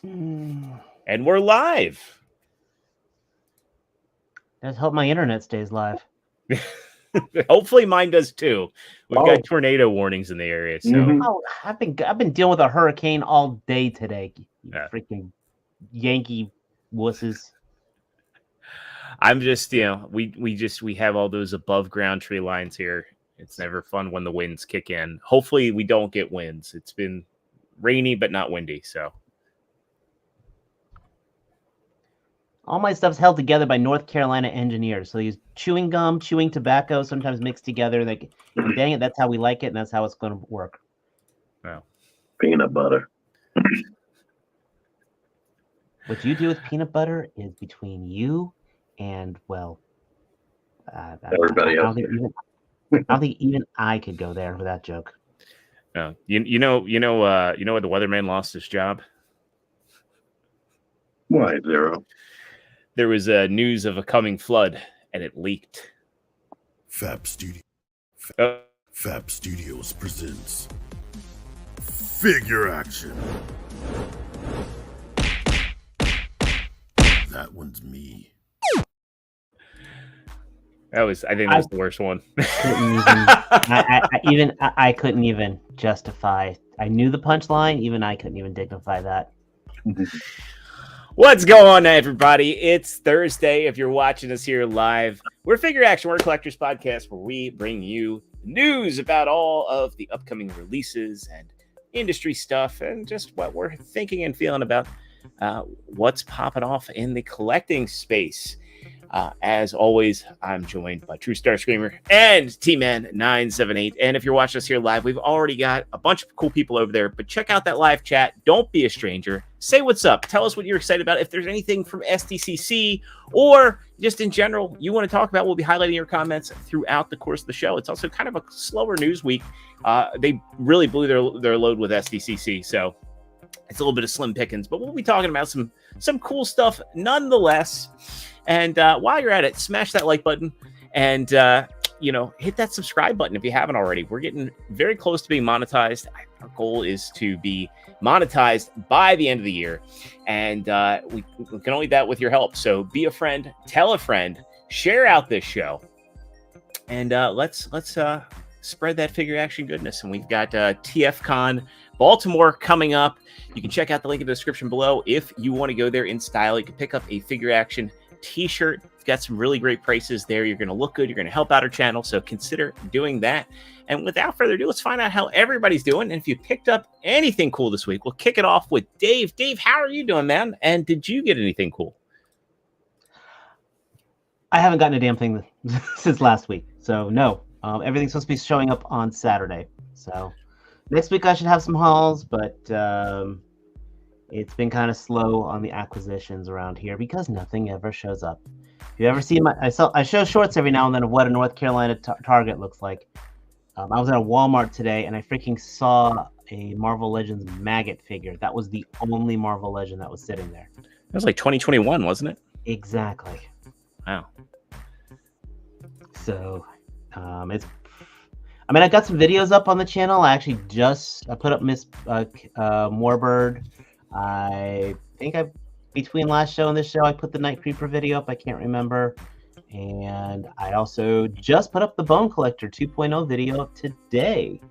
And we're live. Let's hope my internet stays live. Hopefully mine does too. We've got tornado warnings in the area. So I've been dealing with a hurricane all day today. You freaking Yankee wusses. I'm just, we have all those above ground tree lines here. It's never fun when the winds kick in. Hopefully we don't get winds. It's been rainy but not windy, so all my stuff's held together by North Carolina engineers. So they use chewing gum, chewing tobacco, sometimes mixed together. Like, dang it, that's how we like it, and that's how it's going to work. Wow. Peanut butter. What you do with peanut butter is between you and, everybody else. I don't think even I could go there for that joke. You know where the weatherman lost his job? Why, Zero? There was news of a coming flood, and it leaked. Fab Studios presents Figure Action. That one's me. I think that was the worst one. I couldn't even justify. I knew the punchline. Even I couldn't even dignify that. What's going on, everybody? It's Thursday. If you're watching us here live, we're Figure Action. We're a collector's podcast where we bring you news about all of the upcoming releases and industry stuff and just what we're thinking and feeling about what's popping off in the collecting space. As always, I'm joined by Trustarscreamer and T-Man 978. And if you're watching us here live, we've already got a bunch of cool people over there. But check out that live chat. Don't be a stranger. Say what's up. Tell us what you're excited about. If there's anything from SDCC or just in general you want to talk about, we'll be highlighting your comments throughout the course of the show. It's also kind of a slower news week. They really blew their load with SDCC, so it's a little bit of slim pickings. But we'll be talking about some cool stuff nonetheless. And while you're at it, smash that like button and, hit that subscribe button if you haven't already. We're getting very close to being monetized. Our goal is to be monetized by the end of the year. And we can only do that with your help. So be a friend, tell a friend, share out this show. And let's spread that figure action goodness. And we've got TFCon Baltimore coming up. You can check out the link in the description below. If you want to go there in style, you can pick up a figure action t-shirt. It's got some really great prices there. You're going to look good. You're going to help out our channel. So consider doing that. And without further ado, let's find out how everybody's doing. And if you picked up anything cool this week, we'll kick it off with Dave. Dave, how are you doing, man? And did you get anything cool? I haven't gotten a damn thing since last week. So no, everything's supposed to be showing up on Saturday. So next week I should have some hauls, but it's been kind of slow on the acquisitions around here because nothing ever shows up. If you ever see I show shorts every now and then of what a North Carolina Target looks like. I was at a Walmart today and I freaking saw a Marvel Legends maggot figure. That was the only Marvel Legend that was sitting there. That was like 2021, wasn't it? Exactly. Wow. So, I got some videos up on the channel. I actually I put up Miss Moorbird. I think between last show and this show, I put the Night Creeper video up. I can't remember. And I also just put up the Bone Collector 2.0 video up today.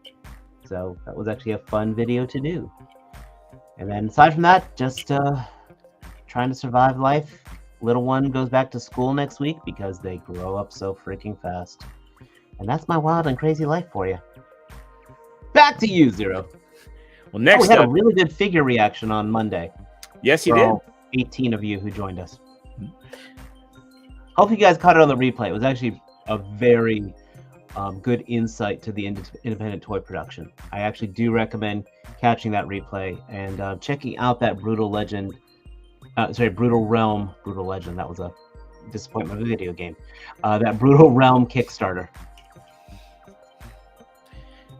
So that was actually a fun video to do. And then aside from that, just trying to survive life. Little one goes back to school next week because they grow up so freaking fast. And that's my wild and crazy life for you. Back to you, Zero. Well, next we had a really good figure reaction on Monday. Yes, you did. All 18 of you who joined us. Hope you guys caught it on the replay. It was actually a very good insight to the independent toy production. I actually do recommend catching that replay and checking out that Brutal Realm. Brutal Legend. That was a disappointment of a video game. That Brutal Realm Kickstarter.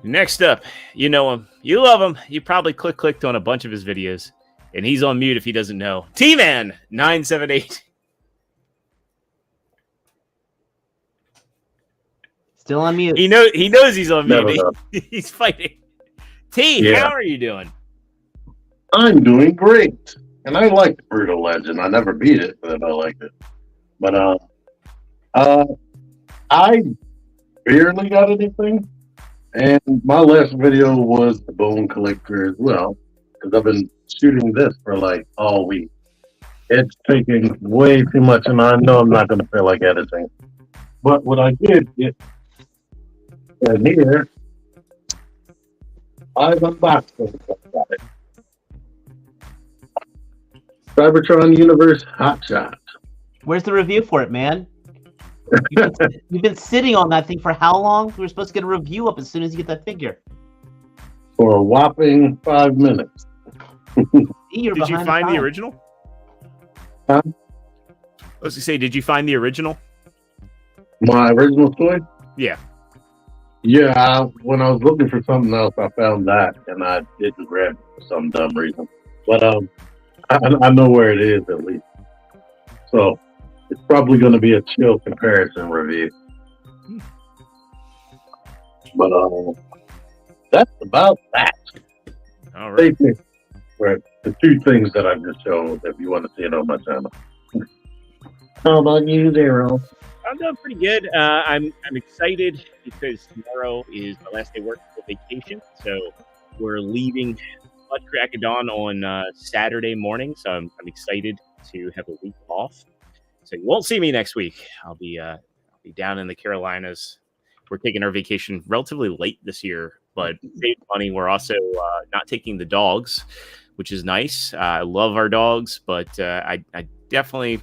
Next up, you know him, you love him, you probably clicked on a bunch of his videos, and he's on mute if he doesn't know. T-Man 978. Still on mute. He knows he's on mute. He's fighting. T, Yeah. How are you doing? I'm doing great. and I like the Brutal Legend. I never beat it, but I liked it. But I barely got anything, and my last video was the Bone Collector as well, because I've been shooting this for like all week. It's taking way too much, and I know I'm not going to feel like editing. But what I did is, here, I've unboxed it. Cybertron Universe Hot Shot. Where's the review for it, man? You've been sitting on that thing for how long? We were supposed to get a review up as soon as you get that figure. For a whopping 5 minutes. Did you find the original? Huh? I was to say, did you find the original? My original toy? Yeah. Yeah, when I was looking for something else, I found that, and I didn't grab it for some dumb reason. But I know where it is at least. So it's probably going to be a chill comparison review. But that's about that. All right. Right. The two things that I've just shown, if you want to see it on my channel. How about you, Zero? I'm doing pretty good. I'm excited because tomorrow is my last day working for vacation. So we're leaving much crack of dawn on Saturday morning. So I'm excited to have a week off. So you won't see me next week. I'll be down in the Carolinas. We're taking our vacation relatively late this year, but save money. We're also not taking the dogs, which is nice. I love our dogs, but I definitely,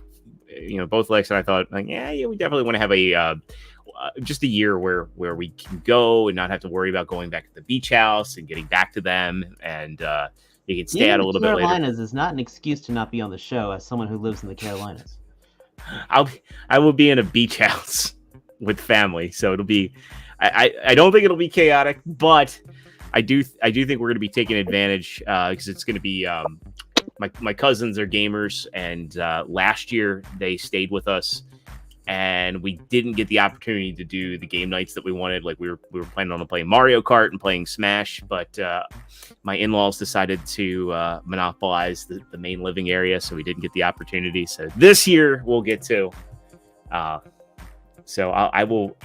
both Lex and I thought, like, yeah, we definitely want to have a just a year where we can go and not have to worry about going back to the beach house and getting back to them, and you can stay out a little bit later. Carolinas is not an excuse to not be on the show as someone who lives in the Carolinas. I will be in a beach house with family, so it'll be. I don't think it'll be chaotic, but I do think we're going to be taking advantage because it's going to be. My cousins are gamers, and last year they stayed with us, and we didn't get the opportunity to do the game nights that we wanted. Like we were planning on playing Mario Kart and playing Smash, but my in-laws decided to monopolize the main living area, so we didn't get the opportunity. So this year we'll get to. So I will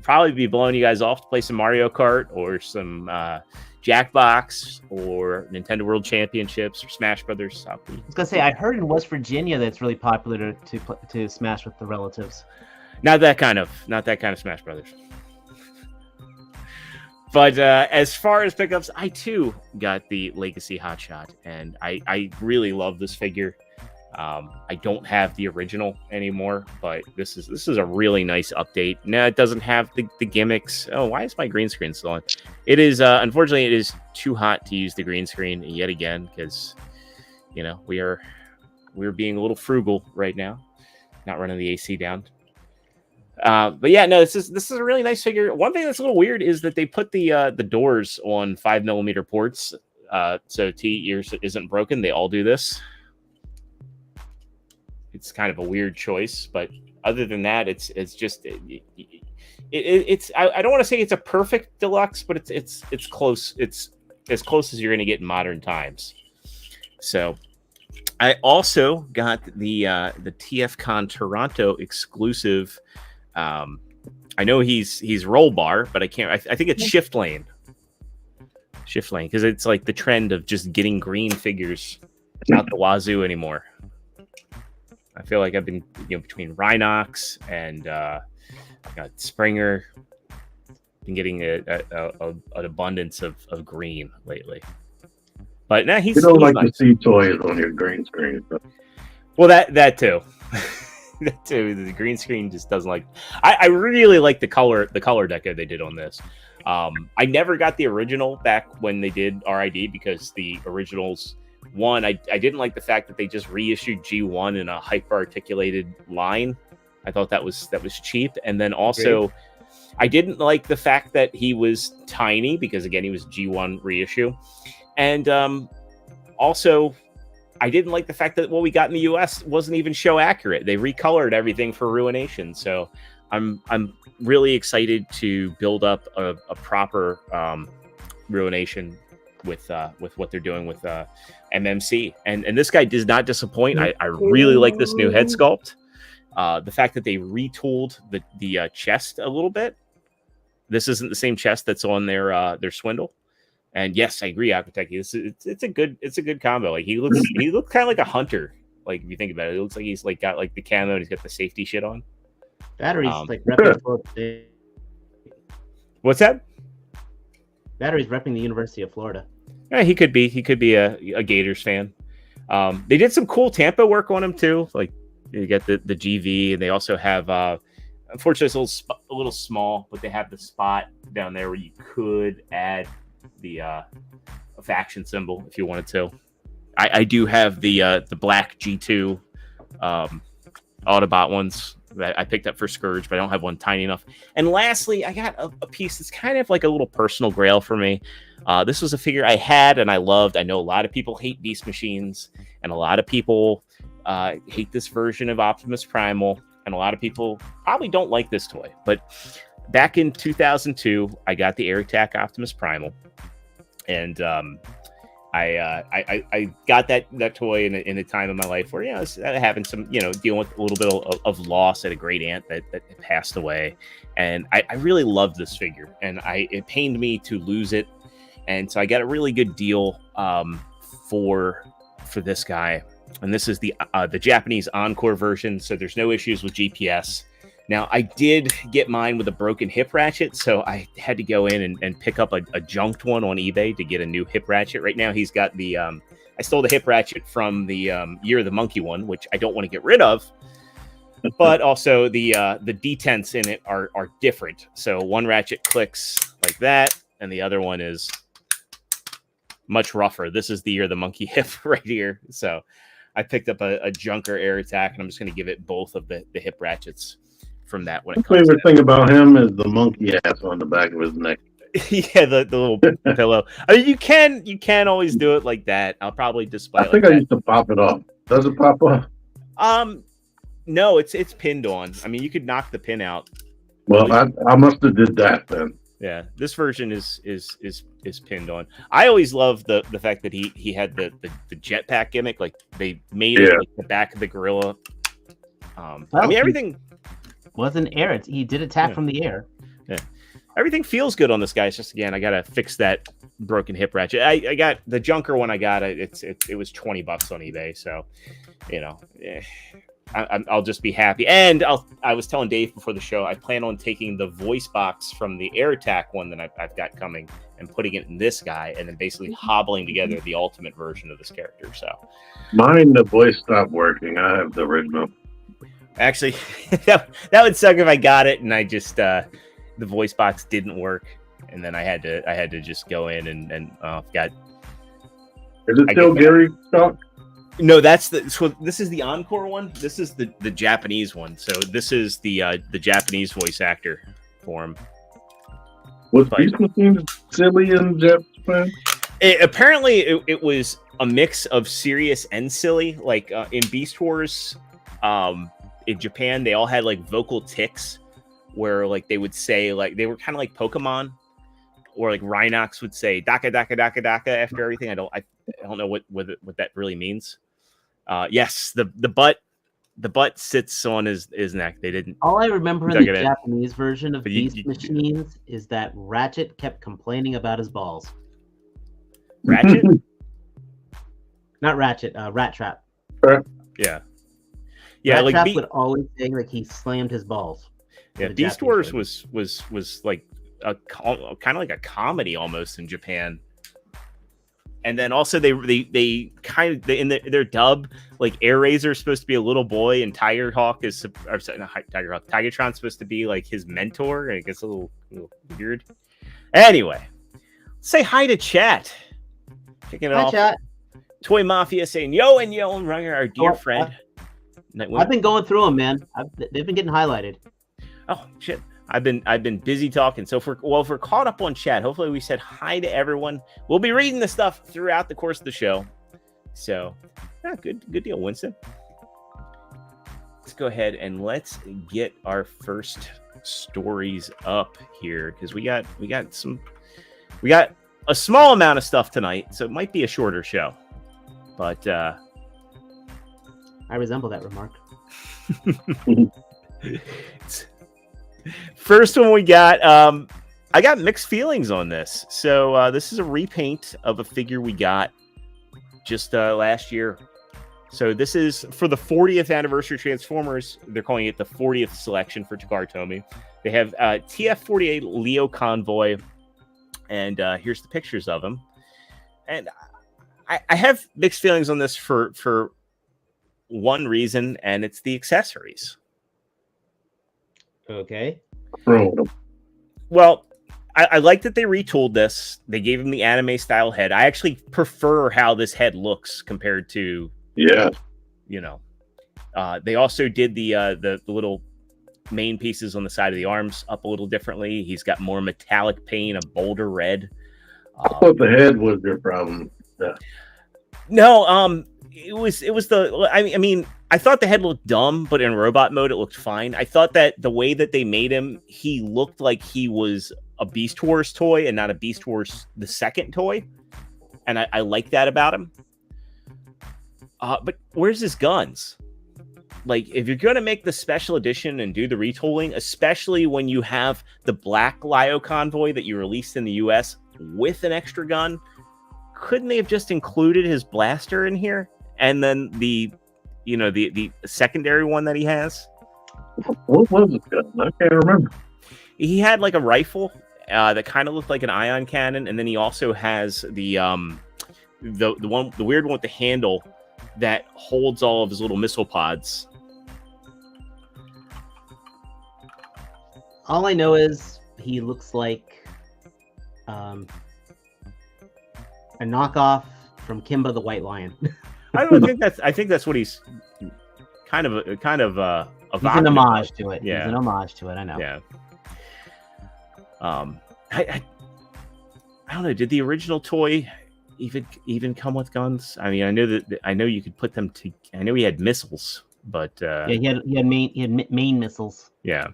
probably be blowing you guys off to play some Mario Kart or some Jackbox or Nintendo World Championships or Smash Brothers. I was gonna say, I heard in West Virginia that it's really popular to smash with the relatives. Not that kind of Smash Brothers. But as far as pickups, I too got the Legacy Hotshot, and I really love this figure. I don't have the original anymore, but this is a really nice update. No, it doesn't have the gimmicks. Oh, why is my green screen still on? It is unfortunately it is too hot to use the green screen yet again because we're being a little frugal right now, not running the AC down. But yeah, no, this is a really nice figure. One thing that's a little weird is that they put the doors on 5mm ports, so yours isn't broken. They all do this. It's kind of a weird choice, but other than that, it's just it's I don't want to say it's a perfect deluxe, but it's close. It's as close as you're going to get in modern times. So I also got the TFCon Toronto exclusive. I know he's roll bar, but I can't. I think it's shift lane because it's like the trend of just getting green figures out the wazoo anymore. I feel like I've been between Rhinox and Springer, been getting an abundance of green lately. But now he's like nice. to see toys on your green screen. So. Well, that too. That too. The green screen just doesn't like. I really like the color deco they did on this. I never got the original back when they did RID because the originals. One, I didn't like the fact that they just reissued G1 in a hyper-articulated line. I thought that was cheap. And then also, great. I didn't like the fact that he was tiny because, again, he was G1 reissue. And also, I didn't like the fact that what we got in the US wasn't even show accurate. They recolored everything for Ruination. So I'm really excited to build up a proper Ruination with what they're doing with MMC, and this guy does not disappoint. I really like this new head sculpt. The fact that they retooled the chest a little bit. This isn't the same chest that's on their Swindle. And yes, I agree, Aquateki. It's a good combo. Like he looks kind of like a hunter. Like if you think about it, it looks like he's like got like the camo and he's got the safety shit on. Batteries like repping. What's that? Batteries repping the University of Florida. Yeah, he could be a Gators fan. They did some cool Tampa work on him too. Like you get the GV, and they also have. Unfortunately, it's a little small, but they have the spot down there where you could add the faction symbol if you wanted to. I do have the black G2 Autobot ones that I picked up for Scourge, but I don't have one tiny enough. And lastly, I got a piece that's kind of like a little personal grail for me. This was a figure I had and I loved. I know a lot of people hate Beast Machines, and a lot of people hate this version of Optimus Primal, and a lot of people probably don't like this toy. But back in 2002, I got the Air Attack Optimus Primal, and I got that toy in a time of my life where I was having some dealing with a little bit of loss at a great aunt that passed away, and I really loved this figure, and it pained me to lose it, and so I got a really good deal for this guy, and this is the Japanese Encore version, so there's no issues with GPS. Now, I did get mine with a broken hip ratchet, so I had to go in and pick up a junked one on eBay to get a new hip ratchet. Right now, he's got the... I stole the hip ratchet from the Year of the Monkey one, which I don't want to get rid of. But also, the detents in it are different. So one ratchet clicks like that, and the other one is much rougher. This is the Year of the Monkey hip right here. So I picked up a Junker Air Attack, and I'm just going to give it both of the hip ratchets from that. When my favorite thing about him is the monkey ass on the back of his neck. Yeah, the little pillow. I mean, you can always do it like that. I'll probably display. I think I used to pop it off. Does it pop off? No, it's pinned on. I mean, you could knock the pin out. Well, I must have did that then. Yeah, this version is pinned on. I always loved the fact that he had the jetpack gimmick. Like they made it like the back of the gorilla. I mean, everything wasn't air. He did attack from the air. Yeah, everything feels good on this guy. It's just, again, I gotta fix that broken hip ratchet. I got the Junker one. I got it. It was $20 on eBay. So, I'll just be happy. And I was telling Dave before the show, I plan on taking the voice box from the Air Attack one that I've got coming and putting it in this guy, and then basically hobbling together the ultimate version of this character. So, mine, the voice stopped working. I have the original. Actually, that would suck if I got it and I just the voice box didn't work, and then I had to just go in and got. Is it still Gary stock? No, so this is the Encore one. This is the Japanese one. So this is the Japanese voice actor for him. Was Beast Machine silly in Japan? Apparently, it was a mix of serious and silly. Like in Beast Wars, in Japan, they all had like vocal tics where like they would say, like they were kind of like Pokemon, or like Rhinox would say "daka daka daka daka" after everything. I don't know what that really means. Yes, the butt sits on his neck. They didn't. All I remember in the Japanese version of Beast Machines is that Ratchet kept complaining about his balls. Ratchet? Not Ratchet. Rat Trap. Yeah. Yeah, Rat like Trap would always say like he slammed his balls. Yeah, Beast Wars was like a kind of like a comedy almost in Japan. And then also they kind of in their dub, like Air Razor is supposed to be a little boy, and Tigertron's supposed to be like his mentor, and it gets a little weird. Anyway, say hi to chat. Kicking it off. Chat. Toy Mafia saying yo and Runger, our dear friend. I've been going through them, man. They've been getting highlighted. Oh shit! I've been busy talking. So if we're caught up on chat, hopefully we said hi to everyone. We'll be reading the stuff throughout the course of the show. So, yeah, good deal, Winston. Let's go ahead and let's get our first stories up here, because we got a small amount of stuff tonight, so it might be a shorter show. But I resemble that remark. First one we got, I got mixed feelings on this. So this is a repaint of a figure we got just last year. So this is for the 40th anniversary Transformers. They're calling it the 40th selection for Takara Tomy. They have TF-48 Leo Convoy, and here's the pictures of him. And I have mixed feelings on this for one reason, and it's the accessories. Okay. Well, I like that they retooled this. They gave him the anime style head. I actually prefer how this head looks compared to, they also did the little main pieces on the side of the arms up a little differently. He's got more metallic paint, a bolder red. I thought the head was your problem. Yeah. No, it was the. I mean, I thought the head looked dumb, but in robot mode, it looked fine. I thought that the way that they made him, he looked like he was a Beast Wars toy and not a Beast Wars the second toy, and I like that about him. But where's his guns? Like, if you're going to make the special edition and do the retooling, especially when you have the black Lio Convoy that you released in the US with an extra gun, couldn't they have just included his blaster in here? And then the secondary one that he has? What was it? I can't remember. He had like a rifle that kind of looked like an ion cannon, and then he also has the weird one with the handle that holds all of his little missile pods. All I know is he looks like a knockoff from Kimba the White Lion. I think that's what he's kind of He's an homage to it. Yeah. He's an homage to it. I know. Yeah. I don't know. Did the original toy even come with guns? I mean, I know you could put them to. I know he had missiles, but yeah, he had main missiles. Yeah.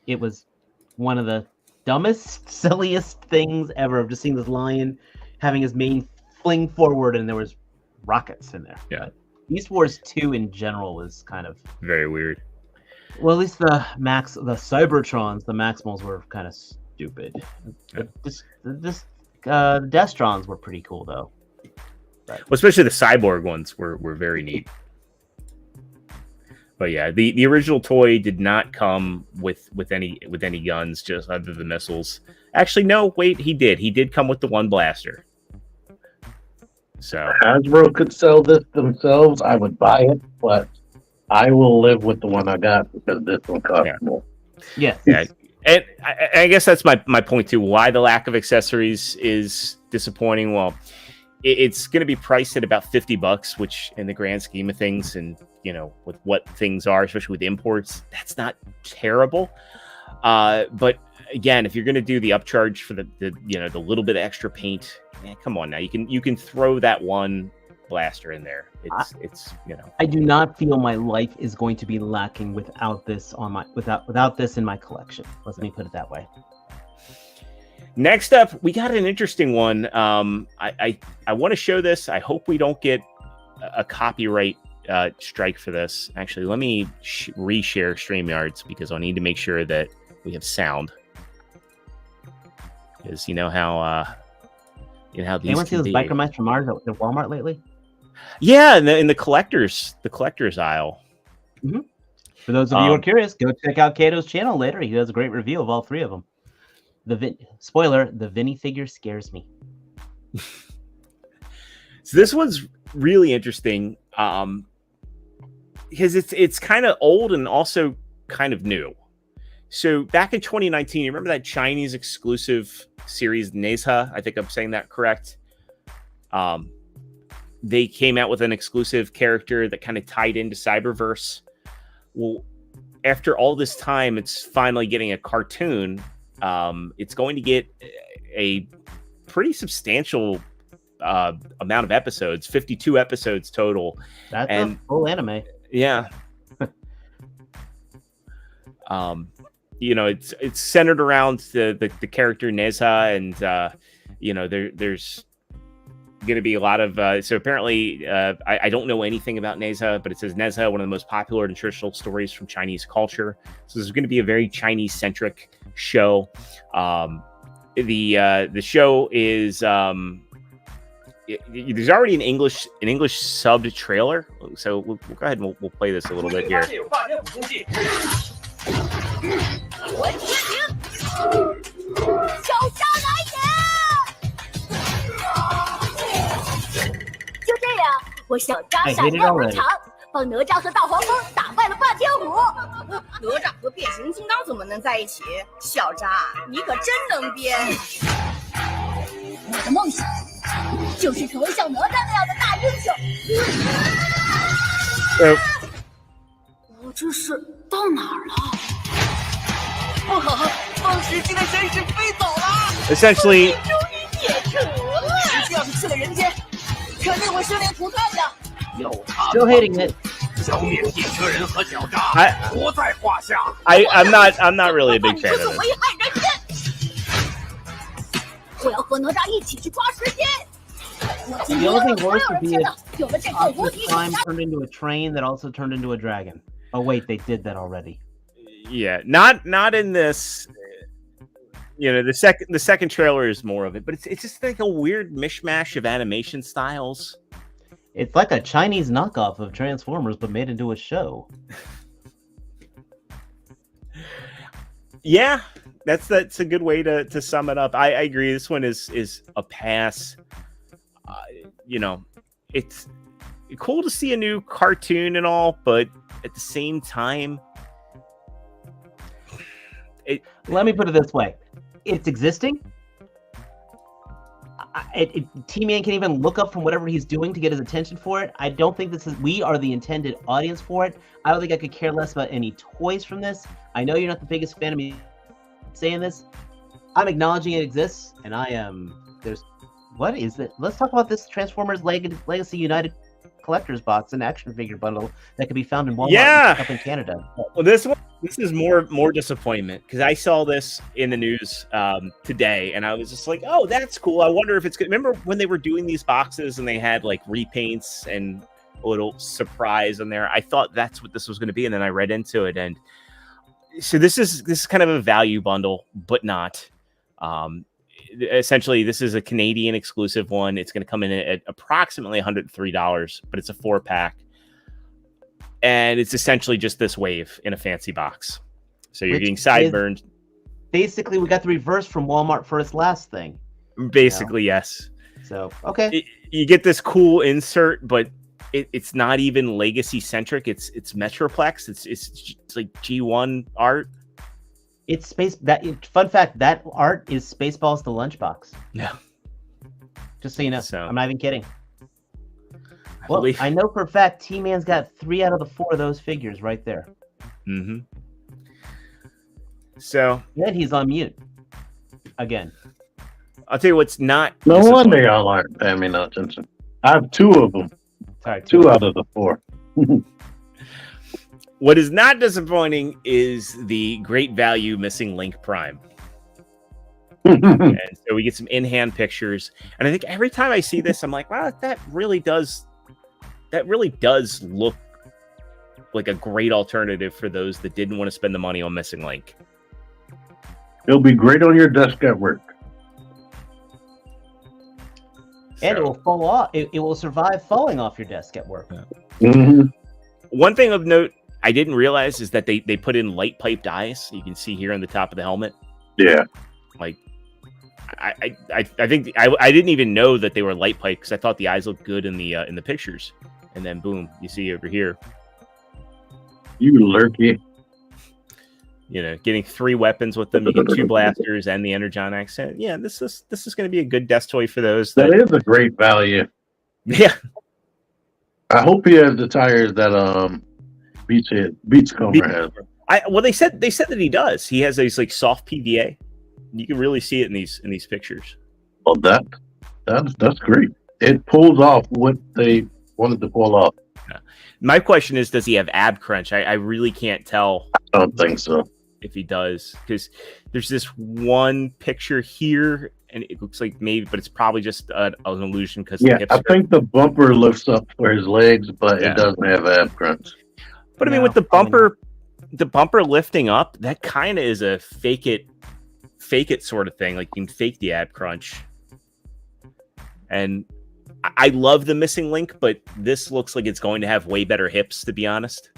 It was one of the dumbest, silliest things ever. I've just seen this lion having his main fling forward, and there was rockets in there. Yeah. Beast Wars 2 in general was kind of very weird. Well, at least the Cybertrons, the Maximals were kind of stupid. Yeah. The Destrons were pretty cool though. Well, especially the cyborg ones were very neat. But yeah, the original toy did not come with any guns, just other than missiles. Actually, no, wait, he did. He did come with the one blaster. So Hasbro could sell this themselves, I would buy it, but I will live with the one I got because this one costs more. Yeah. And I guess that's my point too. Why the lack of accessories is disappointing. Well, it's going to be priced at about $50, which in the grand scheme of things, and with what things are, especially with imports, that's not terrible. But again, if you're going to do the upcharge for the little bit of extra paint, come on now, you can throw that one blaster in there. I do not feel my life is going to be lacking without this without this in my collection. Let me put it that way. Next up, we got an interesting one. I want to show this. I hope we don't get a copyright strike for this. Actually, let me reshare StreamYards because I need to make sure that we have sound. Because you know how these. Anyone see those biker mice from Mars at Walmart lately? Yeah, in the collector's aisle. Mm-hmm. For those of you who are curious, go check out Kato's channel later. He does a great review of all three of them. Spoiler: the Vinny figure scares me. So this one's really interesting because it's kind of old and also kind of new. So back in 2019, you remember that Chinese exclusive series Nezha? I think I'm saying that correct. They came out with an exclusive character that kind of tied into Cyberverse. Well, after all this time, it's finally getting a cartoon. It's going to get a pretty substantial amount of episodes, 52 episodes total. That's a full anime. Yeah. It's centered around the character Nezha, and there's going to be a lot of so apparently I don't know anything about Neza, but it says Neza, one of the most popular and traditional stories from Chinese culture. So this is going to be a very Chinese centric show. The show is there's already an English subbed trailer, so we'll go ahead and we'll play this a little bit here. I hate it already. 帮哪吒和大黄蜂打败了霸天虎。哪吒和变形金刚怎么能在一起？小渣，你可真能编！我的梦想就是成为像哪吒那样的大英雄。我这是到哪儿了？不好，放石机的神使飞走了。Essentially, 终于解渴了。石机要是去了人间，肯定会生灵涂炭的。 Still hating it. I'm not really a big fan of it. 我要和哪吒一起去抓时间。 The only thing worse would be if Optimus Prime turned into a train that also turned into a dragon. Oh wait, they did that already. Yeah, not in this. The second trailer is more of it, but it's just like a weird mishmash of animation styles. It's like a Chinese knockoff of Transformers, but made into a show. Yeah, that's a good way to sum it up. I agree. This one is a pass. It's cool to see a new cartoon and all, but at the same time, let me put it this way: it's existing. T-Man can even look up from whatever he's doing to get his attention for it. I don't think we are the intended audience for it. I don't think I could care less about any toys from this. I know you're not the biggest fan of me saying this. I'm acknowledging it exists, and I am. What is it? Let's talk about this Transformers Legacy United collector's box and action figure bundle that can be found in Walmart up in Canada. Well, this is more disappointment because I saw this in the news today, and I was just like, "Oh, that's cool. I wonder if it's good." Remember when they were doing these boxes and they had like repaints and a little surprise in there? I thought that's what this was going to be, and then I read into it, and so this is kind of a value bundle, but not. Essentially, this is a Canadian exclusive one. It's going to come in at approximately $103, but it's a 4-pack. And it's essentially just this wave in a fancy box. So you're getting sideburns. Basically, we got the reverse from Walmart for its last thing. Basically, yes. So, okay. You get this cool insert, but it's not even legacy-centric. It's Metroplex. It's like G1 art. It's fun fact, that art is Spaceballs the Lunchbox. Yeah. Just so you know. So, I'm not even kidding. Well, I know for a fact T-Man's got 3 out of the 4 of those figures right there. Mm-hmm. So. And he's on mute. Again. I'll tell you what's not. No wonder y'all aren't paying me no attention. I have 2 of them. Sorry. 2 out of the 4. What is not disappointing is the great value missing Link Prime. And so we get some in-hand pictures. And I think every time I see this, I'm like, wow, that really does look like a great alternative for those that didn't want to spend the money on missing Link. It'll be great on your desk at work. And it will fall off. It will survive falling off your desk at work. Mm-hmm. One thing of note I didn't realize is that they put in light piped eyes. You can see here on the top of the helmet. Yeah. Like, I think I didn't even know that they were light piped because I thought the eyes looked good in the pictures, and then boom, you see over here. You lurky. Getting 3 weapons with them. You get 2 blasters and the Energonics. Yeah, this is going to be a good desk toy for those. That is a great value. Yeah. I hope he has the tires that Beachcomber has. Well, they said that he does. He has these like soft PVA. You can really see it in these pictures. Well, that's great. It pulls off what they wanted to pull off. Yeah. My question is, does he have ab crunch? I really can't tell. I don't think so. If he does, because there's this one picture here, and it looks like maybe, but it's probably just an illusion because Yeah, I think the bumper lifts up for his legs, but Yeah. it doesn't have ab crunch. But I mean, No, with the probably bumper lifting up, that kind of is a fake it sort of thing. Like you can fake the ab crunch. And I love the missing link, but this looks like it's going to have way better hips, to be honest.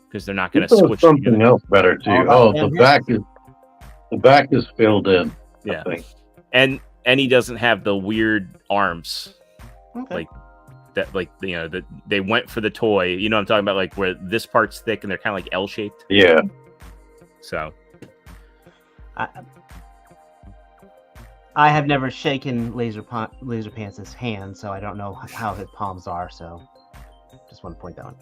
Because they're not going to switch something together. else better too. Oh, The back is filled in. Yeah, I think. and he doesn't have the weird arms. Okay. Like that, like that they went for the toy. You know what I'm talking about, like where this part's thick and they're kind of like L shaped. Yeah. So I have never shaken Laser Pants' hand, so I don't know how his palms are. So, just want to point that out.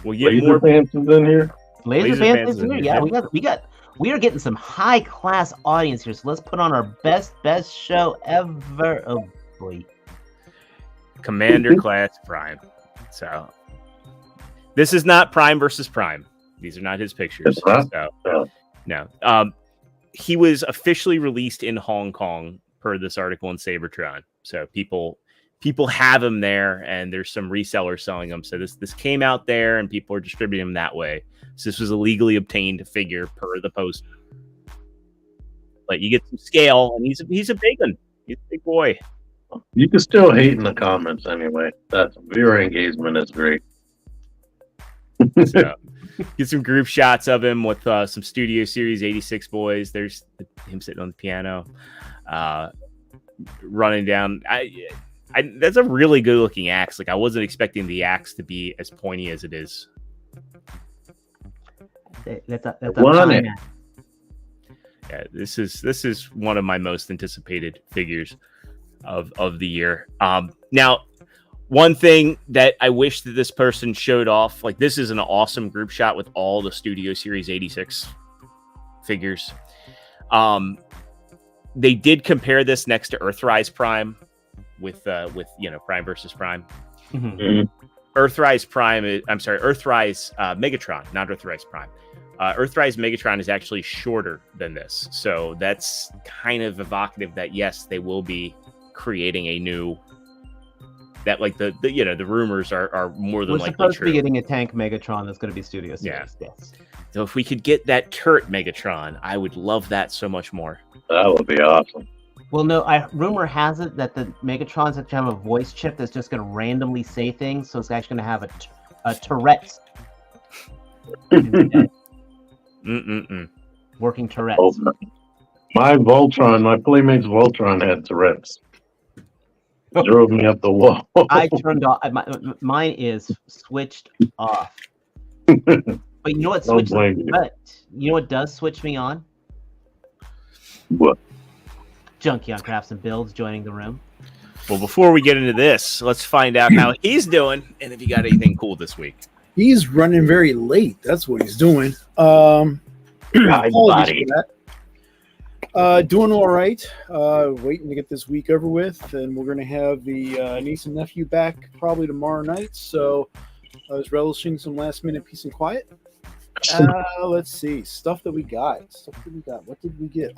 we'll get Laser more. Pants is in here. Laser Laser Pants Pants is is in here. here. Yeah, we are getting some high class audience here. So let's put on our best show ever. Oh boy. Commander Class Prime. So this is not Prime versus Prime. These are not his pictures. It's not? So no. He was officially released in Hong Kong per this article in Sabertron. So people have him there, and there's some resellers selling them. So this came out there, and people are distributing them that way. So this was a legally obtained figure per the post. But you get some scale, and he's a big one. He's a big boy. You can still hate in the comments anyway. That's viewer engagement is great. So get some group shots of him with some Studio Series 86 boys. There's him sitting on the piano, running down. That's a really good looking axe. Like I wasn't expecting the axe to be as pointy as it is. That's a Run fine it. act. Yeah, this is one of my most anticipated figures of the year. Now, one thing that I wish that this person showed off, like this is an awesome group shot with all the Studio Series 86 figures. They did compare this next to Earthrise Prime with Prime versus Prime. Mhm. Earthrise Megatron, not Earthrise Prime. Earthrise Megatron is actually shorter than this, so that's kind of evocative that yes, they will be creating a new. That like the rumors are more than We're likely supposed to true. be getting a tank Megatron that's going to be Studio Series. Yeah. Yes. So if we could get that turret Megatron, I would love that so much more. That would be awesome. Well, no, rumor has it that the Megatron's actually have a voice chip that's just going to randomly say things, so it's actually going to have a Tourette. Working Tourette's. Oh, my Playmates Voltron had Tourette's. Drove me up the wall. I turned off. Mine is switched off. But you know what Don't switches? blame you. But you know what does switch me on? What? Junkion Crafts and Builds joining the room. Well, before we get into this, let's find out how he's doing and if he got anything cool this week. He's running very late. That's what he's doing. God, Apologies buddy. for that. Doing all right. Waiting to get this week over with, and we're going to have the niece and nephew back probably tomorrow night. So I was relishing some last minute peace and quiet. Let's see stuff that we got. What did we get?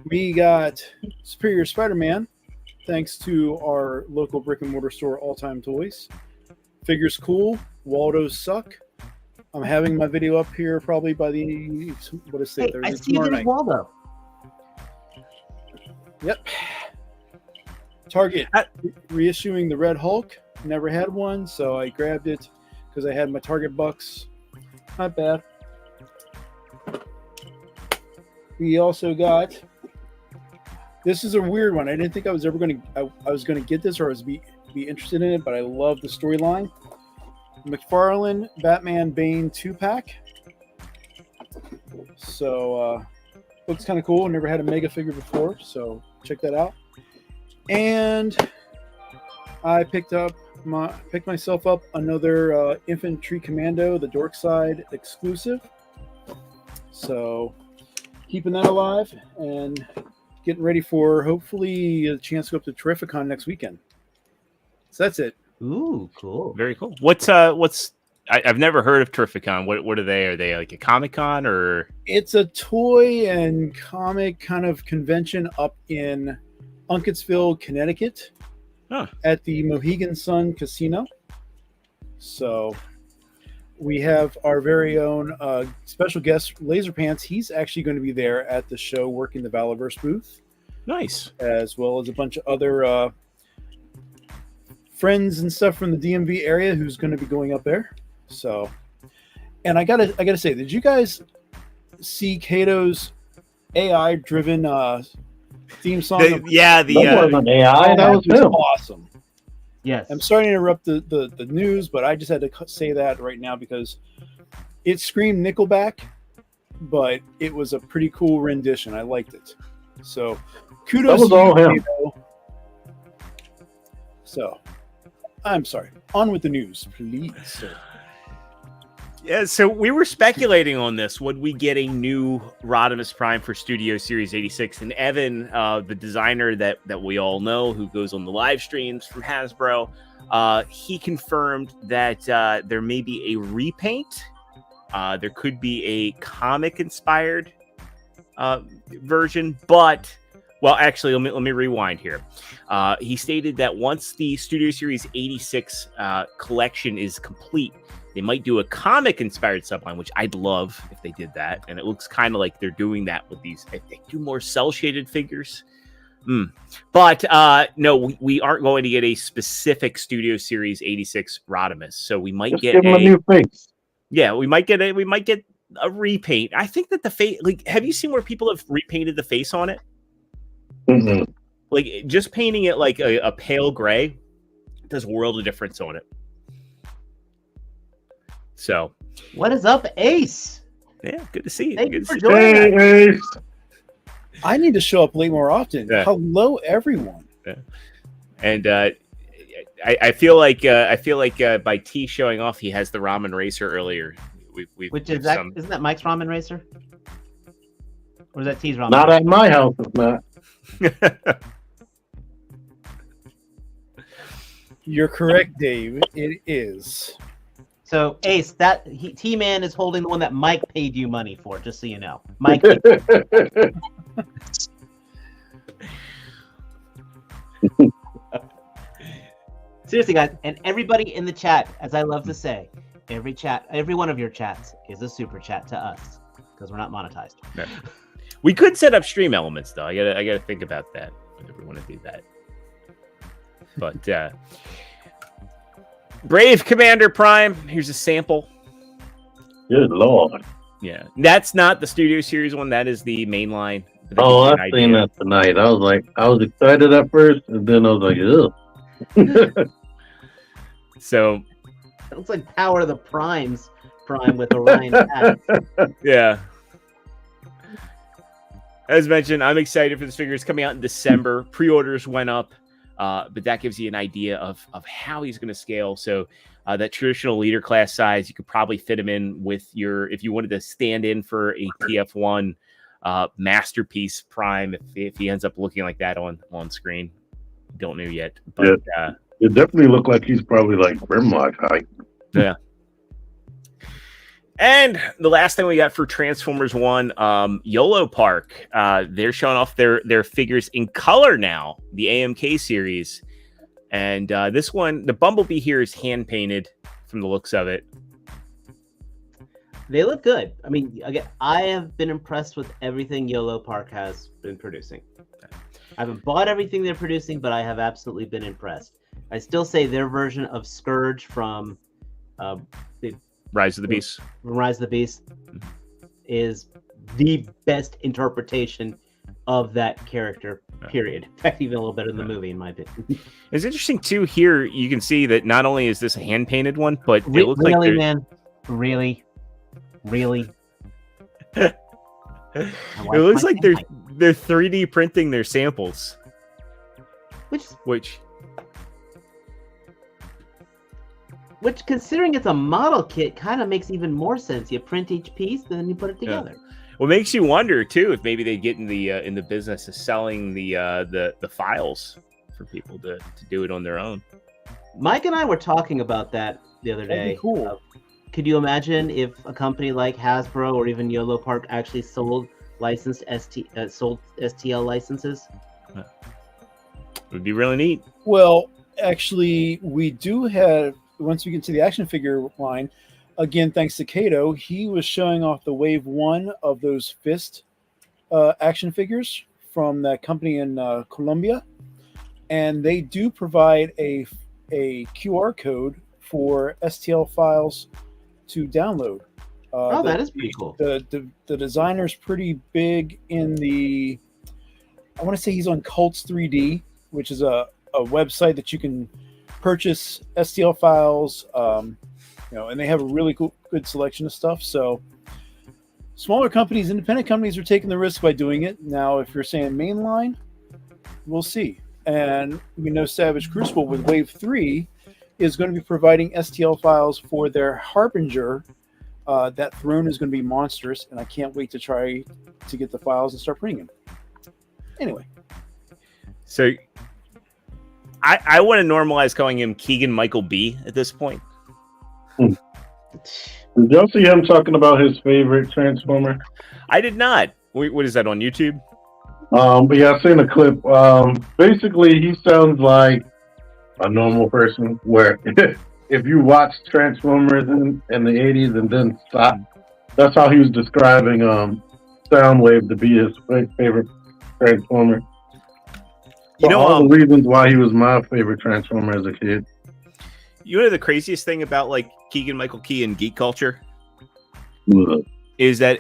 We got Superior Spider-Man, thanks to our local brick and mortar store, All Time Toys. Figures cool. Waldos suck. I'm having my video up here probably by the Hey, I see you tomorrow did night. Waldo. Yep. Target reissuing the Red Hulk. Never had one, so I grabbed it because I had my Target bucks. Not bad. We also got. This is a weird one. I didn't think I was ever going to. I was going to get this or I was be interested in it, but I love the storyline. McFarlane Batman Bane 2-pack. So looks kind of cool. Never had a mega figure before, so check that out. And I picked myself up another Infantry Commando, the Dorkside exclusive. So keeping that alive and getting ready for hopefully a chance to go up to Terrificon next weekend. So that's it. Ooh, cool. Very cool. What's I've never heard of Terrificon. What are they? Are they like a Comic-Con or? It's a toy and comic kind of convention up in Uncasville, Connecticut, at the Mohegan Sun Casino. So we have our very own special guest, Laserpants. He's actually going to be there at the show working the Valaverse booth. Nice. As well as a bunch of other friends and stuff from the DMV area who's going to be going up there. So, and I gotta say, did you guys see Kato's AI-driven theme song? That wasn't AI. That was him. Awesome. Yes. I'm sorry to interrupt the news, but I just had to say that right now because it screamed Nickelback, but it was a pretty cool rendition. I liked it. So, kudos that was to all you, him. Kato. So, I'm sorry. On with the news, please, sir. Yeah, so we were speculating on this. Would we get a new Rodimus Prime for Studio Series 86? And Evan, the designer that we all know, who goes on the live streams from Hasbro, he confirmed that there may be a repaint. There could be a comic-inspired version, but... Well, actually, let me rewind here. He stated that once the Studio Series 86 collection is complete, they might do a comic-inspired subline, which I'd love if they did that. And it looks kind of like they're doing that with these. If they do more cel-shaded figures. But no, we aren't going to get a specific Studio Series 86 Rodimus. So we might Just get give him a new face. Yeah, we might get a repaint. I think that the face, like, have you seen where people have repainted the face on it? Mm-hmm. Like, just painting it like a pale gray does a world of difference on it. So, what is up, Ace? Yeah, good to see you. Thank good you for to joining us. Ace. I need to show up late more often. Yeah. Hello, everyone. Yeah. And I feel like by T showing off, he has the ramen racer earlier. Which is that? Isn't that Mike's ramen racer? Or is that T's ramen? Not at my house, it's not. You're correct, Dave. It is. So, Ace, T-Man is holding the one that Mike paid you money for, just so you know. Mike. Seriously, guys, and everybody in the chat, as I love to say, every one of your chats is a super chat to us because we're not monetized. No. We could set up stream elements, though. I gotta think about that if we want to do that. But Brave Commander Prime. Here's a sample. Good Lord. Yeah, that's not the Studio Series one. That is the mainline. Oh, I've seen that tonight. I was excited at first, and then I was like, ugh. So it looks like Power of the Primes Prime with Orion hat. Yeah. As mentioned, I'm excited for this figure. It's coming out in December. Pre-orders went up, but that gives you an idea of how he's going to scale. So that traditional leader class size, you could probably fit him in with if you wanted to stand in for a TF1 Masterpiece Prime, if he ends up looking like that on screen. Don't know yet. But it definitely looked like he's probably like Grimlock height. Yeah. And the last thing we got for Transformers 1, YOLO Park. They're showing off their figures in color now, the AMK series. And this one, the Bumblebee here is hand-painted from the looks of it. They look good. I mean, again, I have been impressed with everything YOLO Park has been producing. I haven't bought everything they're producing, but I have absolutely been impressed. I still say their version of Scourge from Rise of the Beast. Rise of the Beast is the best interpretation of that character, period. In fact, even a little better than the movie, in my opinion. It's interesting, too, here you can see that not only is this a hand-painted one, but it looks like... Really, man? Really? It looks like they're 3D printing their samples. Which considering it's a model kit, kind of makes even more sense. You print each piece, then you put it together. Yeah. Well, it makes you wonder too if maybe they get in the business of selling the files for people to do it on their own. Mike and I were talking about that the other day. That'd be cool. Could you imagine if a company like Hasbro or even YOLO Park actually sold licensed sold STL licenses? It would be really neat. Well, actually, we do have, once we get to the action figure line, again, thanks to Kato, he was showing off the wave 1 of those Fist action figures from that company in Colombia. And they do provide a QR code for STL files to download. That is pretty cool. The designer's pretty big in the, I want to say he's on Cults 3D, which is a website that you can purchase STL files, and they have a really good selection of stuff. So smaller companies, independent companies are taking the risk by doing it. Now, if you're saying mainline, we'll see. And we know Savage Crucible with Wave 3 is going to be providing STL files for their Harbinger. That throne is going to be monstrous, and I can't wait to try to get the files and start printing them. Anyway. So I want to normalize calling him Keegan Michael B at this point. Did y'all see him talking about his favorite Transformer? I did not. What is that, on YouTube? But yeah, I've seen a clip. Basically, he sounds like a normal person, where if you watch Transformers in the 80s and then stop, that's how he was describing Soundwave to be his favorite Transformer. All the reasons why he was my favorite Transformer as a kid. You know the craziest thing about like Keegan Michael Key and geek culture is that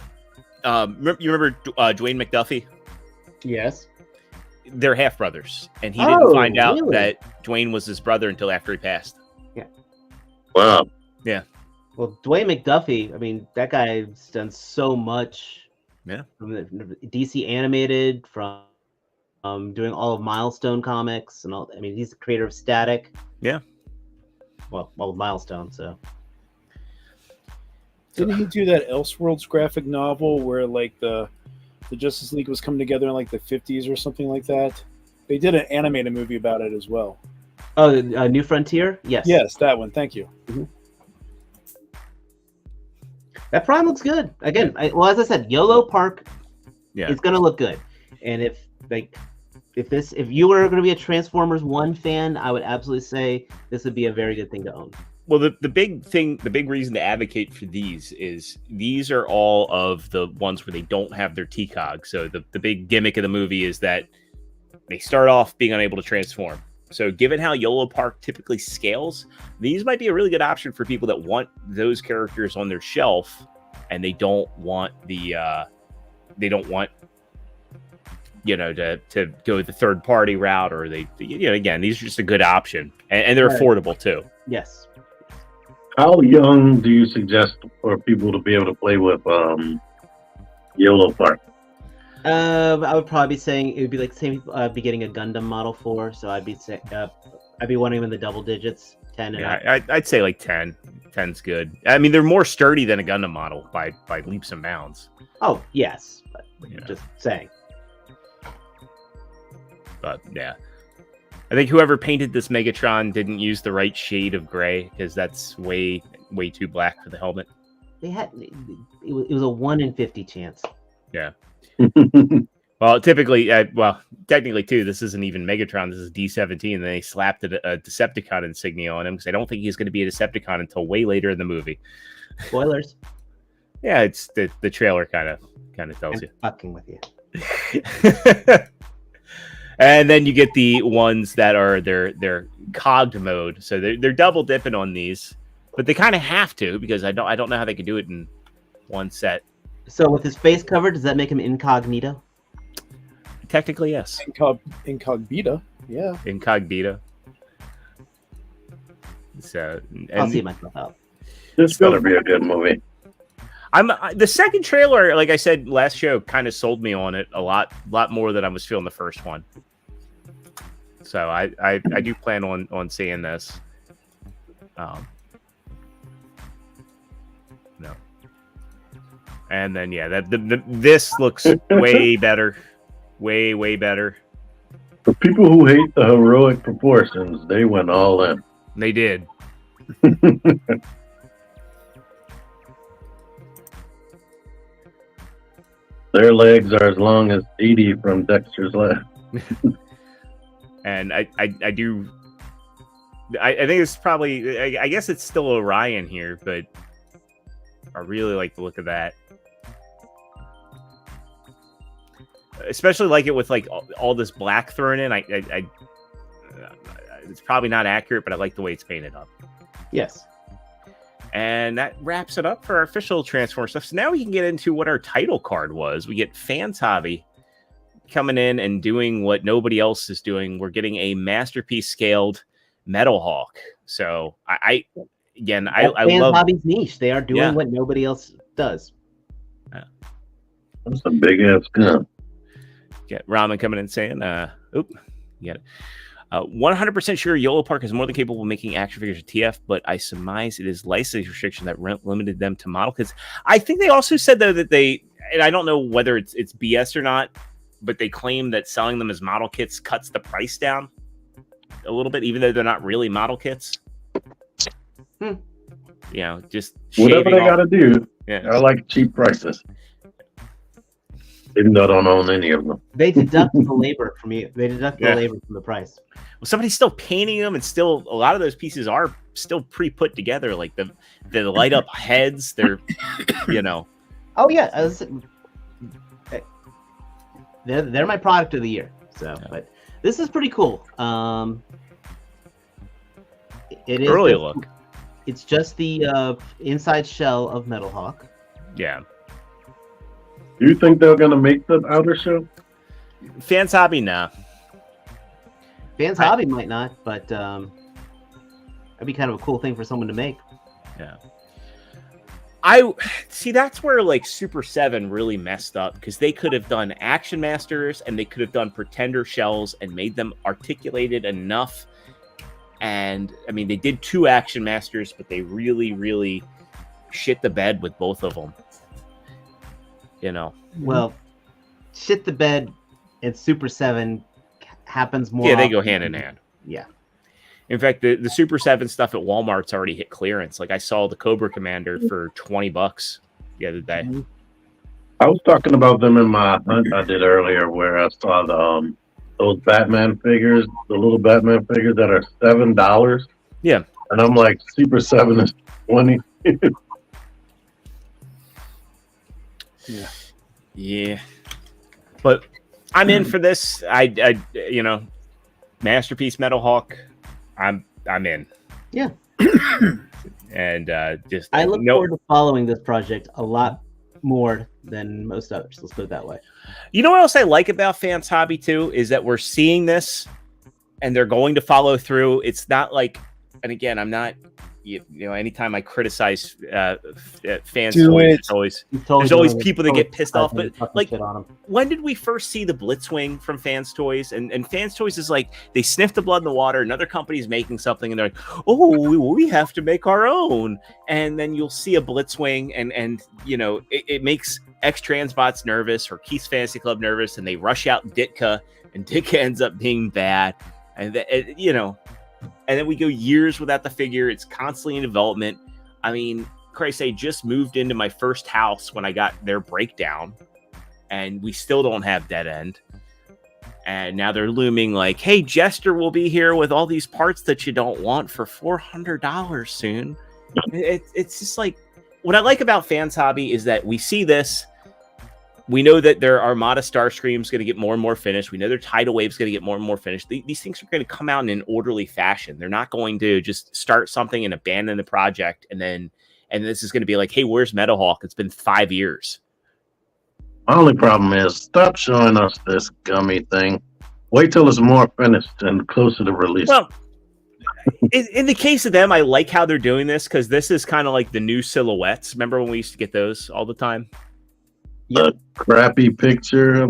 you remember Dwayne McDuffie? Yes. They're half brothers, and he didn't find out really? that Dwayne was his brother until after he passed. Yeah. Wow. Yeah. Well, Dwayne McDuffie, I mean, that guy's done so much. Yeah. From the DC animated, from doing all of Milestone comics and all. I mean, he's the creator of Static. Yeah. Well, Milestone. So. Didn't he do that Elseworlds graphic novel where like the Justice League was coming together in like the 50s or something like that? They did an animated movie about it as well. Oh, New Frontier? Yes. Yes, that one. Thank you. Mm-hmm. That Prime looks good. Again, as I said, YOLO Park is going to look good. And if you were going to be a Transformers 1 fan, I would absolutely say this would be a very good thing to own. Well, the big reason to advocate for these is these are all of the ones where they don't have their TCOG. So the big gimmick of the movie is that they start off being unable to transform. So given how YOLO Park typically scales, these might be a really good option for people that want those characters on their shelf, and they don't want to go the third party route, or again, these are just a good option, and they're affordable too. Yes. How young do you suggest for people to be able to play with YOLO Park? I would probably be saying it would be like the same. Be getting a Gundam Model 4, so I'd be wanting them in the double digits, 10. I'd say like 10. 10's good. I mean, they're more sturdy than a Gundam model by leaps and bounds. Oh yes, but just saying. But yeah, I think whoever painted this Megatron didn't use the right shade of gray, because that's way too black for the helmet. It was a 1 in 50 chance. Yeah. Well, technically too, this isn't even Megatron. This is D-17, and they slapped a Decepticon insignia on him, because I don't think he's going to be a Decepticon until way later in the movie. Spoilers. Yeah, it's the trailer kind of tells you. Fucking with you. And then you get the ones that are their cogged mode, so they're double dipping on these, but they kind of have to, because I don't know how they could do it in one set. So with his face covered, does that make him incognito? Technically, yes. Incognita, yeah. Incognito. So I'll see myself out. This better be a good movie. The second trailer, like I said last show, kind of sold me on it a lot more than I was feeling the first one. So I do plan on seeing this. No. And then this looks way better, way better. For people who hate the heroic proportions, they went all in. They did. Their legs are as long as Edie from Dexter's Lab. And I think it's probably, I guess it's still Orion here, but I really like the look of that. Especially like it with like all this black thrown in. It's probably not accurate, but I like the way it's painted up. Yes. And that wraps it up for our official Transformer stuff. So now we can get into what our title card was. We get Fans Hobby coming in and doing what nobody else is doing. We're getting a masterpiece scaled Metal Hawk. So I Fans love Hobby's niche. They are doing what nobody else does. That's a big ass gun. Get Ramen coming in saying, you got it. 100% sure Yolo Park is more than capable of making action figures of TF, but I surmise it is license restriction that limited them to model kits. I think they also said, though, that they, and I don't know whether it's BS or not, but they claim that selling them as model kits cuts the price down a little bit, even though they're not really model kits. You know, just whatever they got to do. Yeah. I like cheap prices. Even though I don't own any of them. They deduct the labor from you. They deduct the labor from the price. Well, somebody's still painting them, and still a lot of those pieces are still pre-put together. Like the light up heads, they're, you know. Oh yeah, they're my product of the year. So, but this is pretty cool. It is early look. It's just the inside shell of Metal Hawk. Yeah. Do you think they're gonna make the outer shell? Fans Hobby, nah. Fans Hobby might not, but that'd be kind of a cool thing for someone to make. Yeah. I see that's where like Super 7 really messed up, because they could have done Action Masters and they could have done Pretender shells and made them articulated enough. And I mean, they did 2 Action Masters, but they really, really shit the bed with both of them. You know, well, shit the bed and Super 7 happens more. Yeah, they go hand in hand. Yeah. In fact, the Super 7 stuff at Walmart's already hit clearance. Like I saw the Cobra Commander for $20 the other day. I was talking about them in my hunt I did earlier, where I saw the those Batman figures, the little Batman figures that are $7. Yeah, and I'm like, Super 7 is $20. Yeah, but I'm in for this. I you know, masterpiece Metal Hawk. I'm in. Yeah. And just I look forward to following this project a lot more than most others. Let's put it that way. You know what else I like about Fans Hobby too is that we're seeing this, and they're going to follow through. It's not like, and again, I'm not. You know, anytime I criticize Fans Toys, there's always people that get pissed off. But like, when did we first see the Blitzwing from Fans Toys? And Fans Toys is like, they sniff the blood in the water. Another company's making something, and they're like, oh, we have to make our own. And then you'll see a Blitzwing, and you know, it makes X-Transbots nervous or Keith's Fantasy Club nervous, and they rush out Ditka, and Ditka ends up being bad. And you know. And then we go years without the figure. It's constantly in development. I mean, Christ, I just moved into my first house when I got their breakdown, and we still don't have Dead End. And now they're looming like, hey, Jester will be here with all these parts that you don't want for $400 soon. It's just like, what I like about Fans Hobby is that we see this. We know that their Armada Starscream is going to get more and more finished. We know their Tidal Wave is going to get more and more finished. These things are going to come out in an orderly fashion. They're not going to just start something and abandon the project, and this is going to be like, hey, where's Metal Hawk? It's been 5 years. My only problem is, stop showing us this gummy thing. Wait till it's more finished and closer to release. Well, in the case of them, I like how they're doing this, because this is kind of like the new silhouettes. Remember when we used to get those all the time? A crappy picture.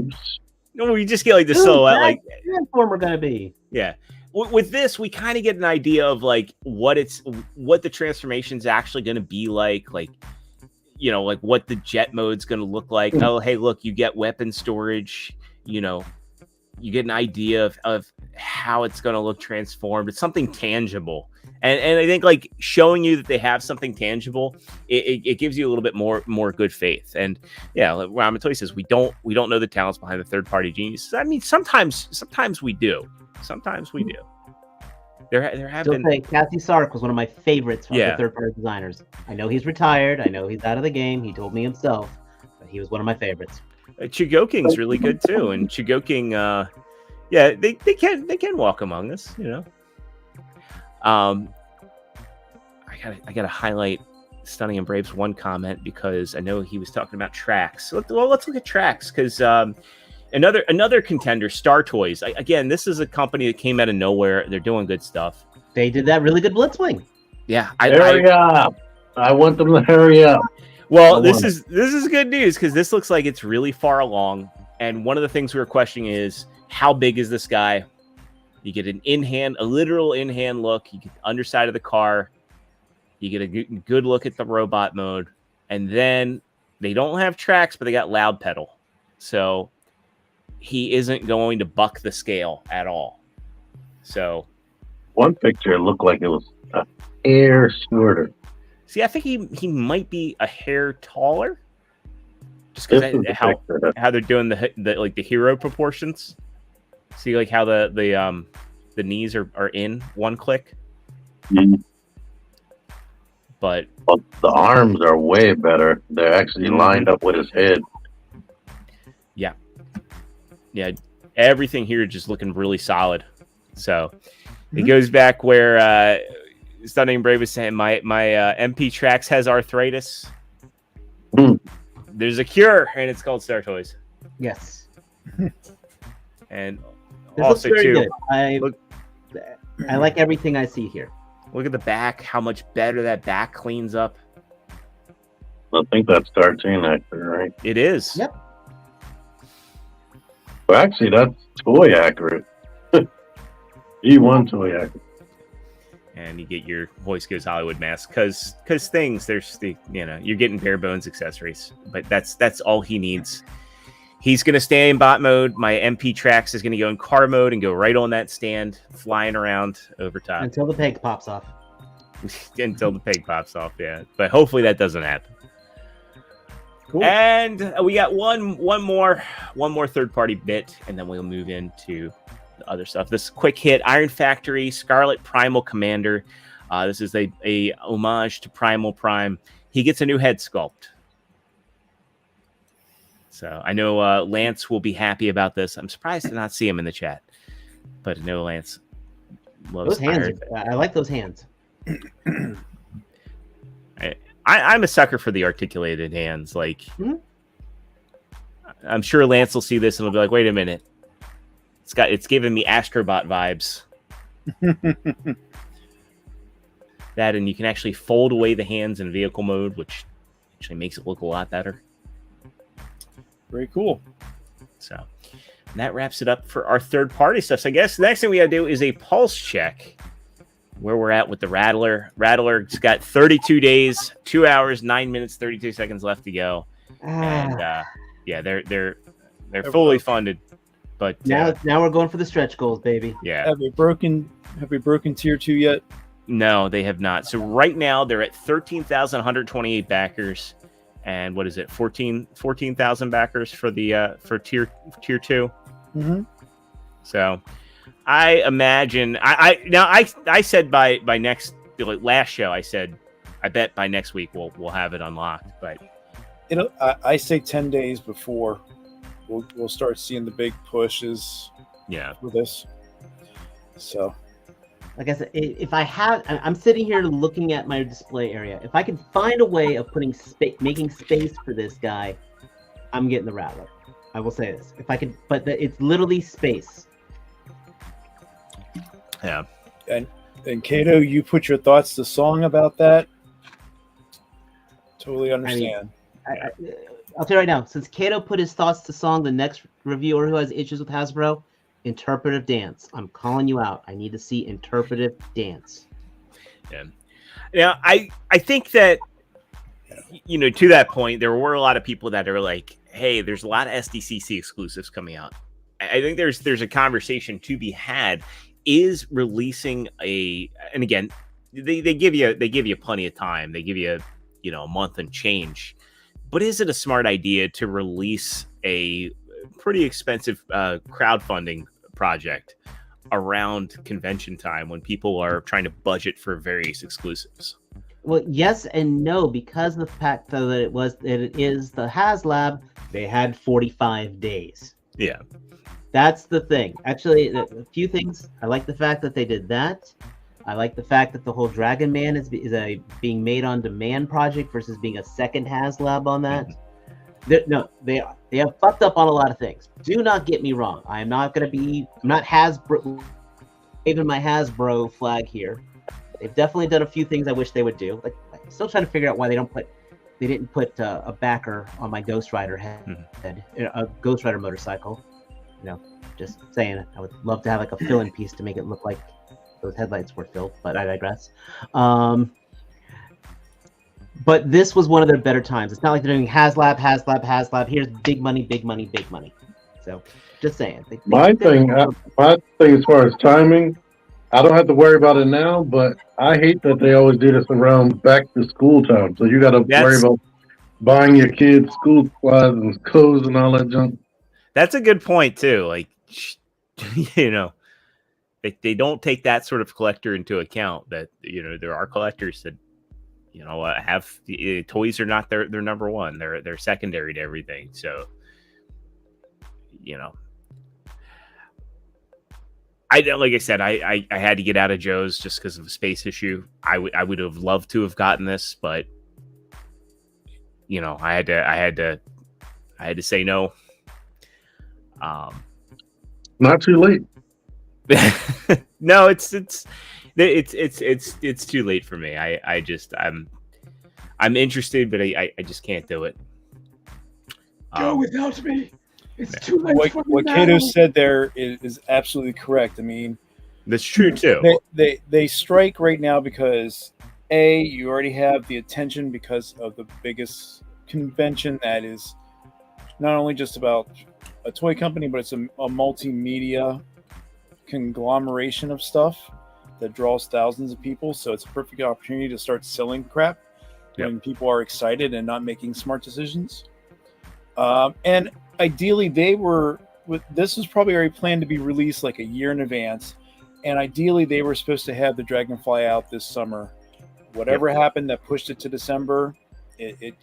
No, we just get like the silhouette, like Transformer gonna be. Yeah, with this, we kind of get an idea of like what the transformation is actually going to be like, you know, like what the jet mode's going to look like. Oh, hey, look, you get weapon storage. You know, you get an idea of how it's going to look transformed. It's something tangible. And I think like showing you that they have something tangible, it gives you a little bit more good faith. And yeah, like Ramatoy says, we don't know the talents behind the third party geniuses. I mean, sometimes we do. Sometimes we do. There have been. Kathy Sark was one of my favorites from the third party designers. I know he's retired. I know he's out of the game. He told me himself, but he was one of my favorites. Chugoking's really good too, and Chugoking, they can walk among us, you know. I gotta highlight Stunning and Brave's one comment because I know he was talking about tracks. Let's look at tracks because another contender, Star Toys. Again, this is a company that came out of nowhere. They're doing good stuff. They did that really good Blitzwing. Yeah, hurry up! I want them to hurry up. Well, this is good news because this looks like it's really far along. And one of the things we were questioning is how big is this guy? You get a literal in-hand look. You get the underside of the car. You get a good look at the robot mode. And then they don't have tracks, but they got loud pedal. So he isn't going to buck the scale at all. So one picture looked like it was a hair shorter. See, I think he might be a hair taller. Just because how they're doing the hero proportions. See like how the knees are in one click. Mm-hmm. But the arms are way better. They're actually lined up with his head. Yeah. Everything here just looking really solid. So it goes back where Stunning and Brave was saying my MP Trax has arthritis. There's a cure, and it's called Star Toys. Yes. And this also looks very too, good. I like everything I see here. Look at the back, how much better that back cleans up. I think that's cartoon actor, right? It is. Yep. Well, actually, that's toy accurate. E1 toy accurate. And you get your Voice Goes Hollywood mask because things there's you're getting bare bones accessories, but that's all he needs. He's gonna stay in bot mode. My MP Trax is gonna go in car mode and go right on that stand, flying around over top until the peg pops off. Yeah. But hopefully that doesn't happen. Cool. And we got one more third party bit, and then we'll move into the other stuff. This quick hit, Iron Factory, Scarlet Primal Commander. This is a homage to Primal Prime. He gets a new head sculpt. So I know Lance will be happy about this. I'm surprised to not see him in the chat, but I know Lance loves those hands. I like those hands. I'm a sucker for the articulated hands. Like, I'm sure Lance will see this and will be like, "Wait a minute, it's giving me Astrobot vibes." That, and you can actually fold away the hands in vehicle mode, which actually makes it look a lot better. Very cool. So that wraps it up for our third party stuff. So I guess the next thing we got to do is a pulse check where we're at with the Rattler. Rattler's got 32 days, 2 hours, 9 minutes, 32 seconds left to go. And they're fully funded. But now we're going for the stretch goals, baby. Yeah. Have we broken tier 2 yet? No, they have not. So right now they're at 13,128 backers. And what is it? 14,000 backers for the for tier 2. Mm-hmm. So I imagine I said by next last show I said I bet by next week we'll have it unlocked. But I say 10 days before we'll start seeing the big pushes. Yeah. For this. So. Like I said, I'm sitting here looking at my display area. If I can find a way of making space for this guy, I'm getting the Rattler. I will say this. If I can, but it's literally space. Yeah. And Kato, you put your thoughts to song about that. Totally understand. I'll tell you right now, since Kato put his thoughts to song, the next reviewer who has issues with Hasbro, interpretive dance. I'm calling you out. I need to see interpretive dance. Yeah. I think that, to that point, there were a lot of people that are like, hey, there's a lot of SDCC exclusives coming out. I think there's a conversation to be had. Is releasing and again, they give you plenty of time. They give you a month and change. But is it a smart idea to release a pretty expensive crowdfunding project around convention time when people are trying to budget for various exclusives? Well, yes and no, because of the fact that it is the HasLab. They had 45 days. Yeah. That's the thing. Actually, a few things. I like the fact that they did that. I like the fact that the whole Dragon Man is a being made on demand project versus being a second HasLab on that. They have fucked up on a lot of things. Do not get me wrong. I'm not Hasbro, even my Hasbro flag here. They've definitely done a few things I wish they would do. Like, I'm still trying to figure out why they didn't put a backer on my Ghost Rider head, a Ghost Rider motorcycle. Just saying. I would love to have like a fill-in piece to make it look like those headlights were filled, but I digress. But this was one of their better times. It's not like they're doing HasLab. Here's big money. So, just saying. My thing as far as timing, I don't have to worry about it now, but I hate that they always do this around back to school time. So you got to worry about buying your kids school supplies and clothes and all that junk. That's a good point too. Like, they don't take that sort of collector into account. That there are collectors that have toys are not their number one. They're secondary to everything. So like I said, I had to get out of Joe's just because of a space issue. I would have loved to have gotten this, but I had to say no. Not too late. No, it's too late for me. I'm interested, but I just can't do it. Go without me. It's too late. What Kato said there is absolutely correct. I mean, that's true too. They strike right now because you already have the attention because of the biggest convention that is not only just about a toy company, but it's a multimedia conglomeration of stuff that draws thousands of people. So it's a perfect opportunity to start selling crap when people are excited and not making smart decisions. And ideally, this was probably already planned to be released like a year in advance. And ideally, they were supposed to have the Dragonfly out this summer. Whatever happened that pushed it to December, it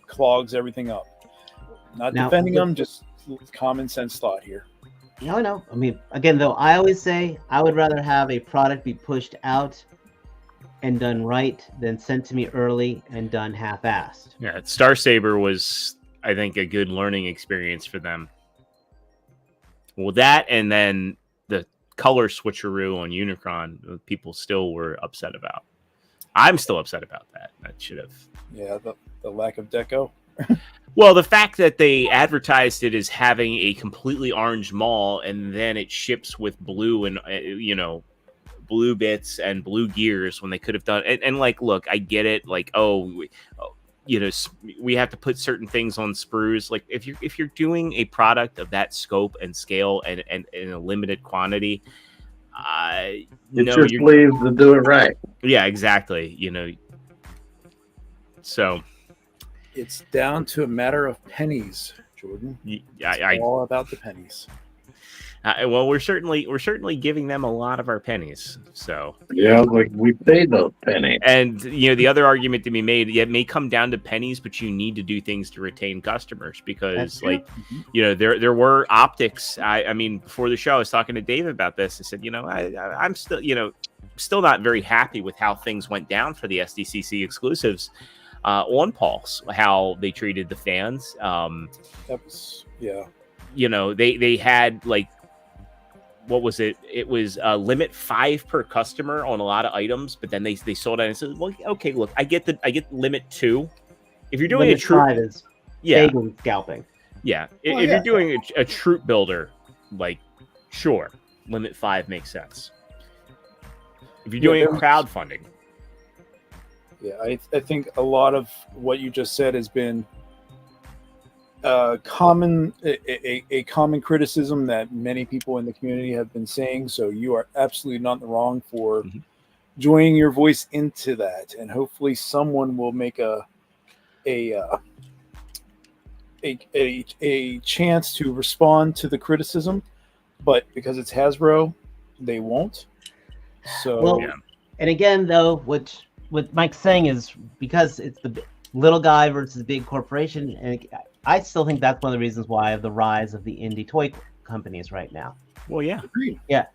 clogs everything up. Not defending them, just common sense thought here. No. I mean, again, though, I always say I would rather have a product be pushed out and done right than sent to me early and done half-assed. Yeah, Star Saber was, I think, a good learning experience for them. Well, that and then the color switcheroo on Unicron, people still were upset about. I'm still upset about that. That should have. Yeah, the lack of deco. Well, the fact that they advertised it as having a completely orange maul and then it ships with blue and, blue bits and blue gears when they could have done and like, look, I get it. Like, we have to put certain things on sprues. Like if you're doing a product of that scope and scale and in a limited quantity, it's your sleeves to do it right. Yeah, exactly. So it's down to a matter of pennies, Jordan. It's all about the pennies. Well, we're certainly giving them a lot of our pennies. So yeah, like we paid those pennies. And the other argument to be made, it may come down to pennies, but you need to do things to retain customers because, there were optics. I mean, before the show, I was talking to Dave about this. I said, I'm still not very happy with how things went down for the SDCC exclusives on Pulse, how they treated the fans. That was they had like. What was it? It was limit 5 per customer on a lot of items, but then they sold out and said, "Well, okay, look, I get limit 2. If you're doing limit 5 is vaguely scalping. Yeah, if you're doing a troop builder, like sure, limit 5 makes sense. If you're doing crowdfunding, I think a lot of what you just said has been common criticism that many people in the community have been saying. So you are absolutely not in the wrong for joining your voice into that, and hopefully someone will make a chance to respond to the criticism. But because it's Hasbro, they won't. So, well, and again, though, what Mike's saying is because it's the little guy versus big corporation, and I still think that's one of the reasons why of the rise of the indie toy companies right now. Well, yeah, yeah.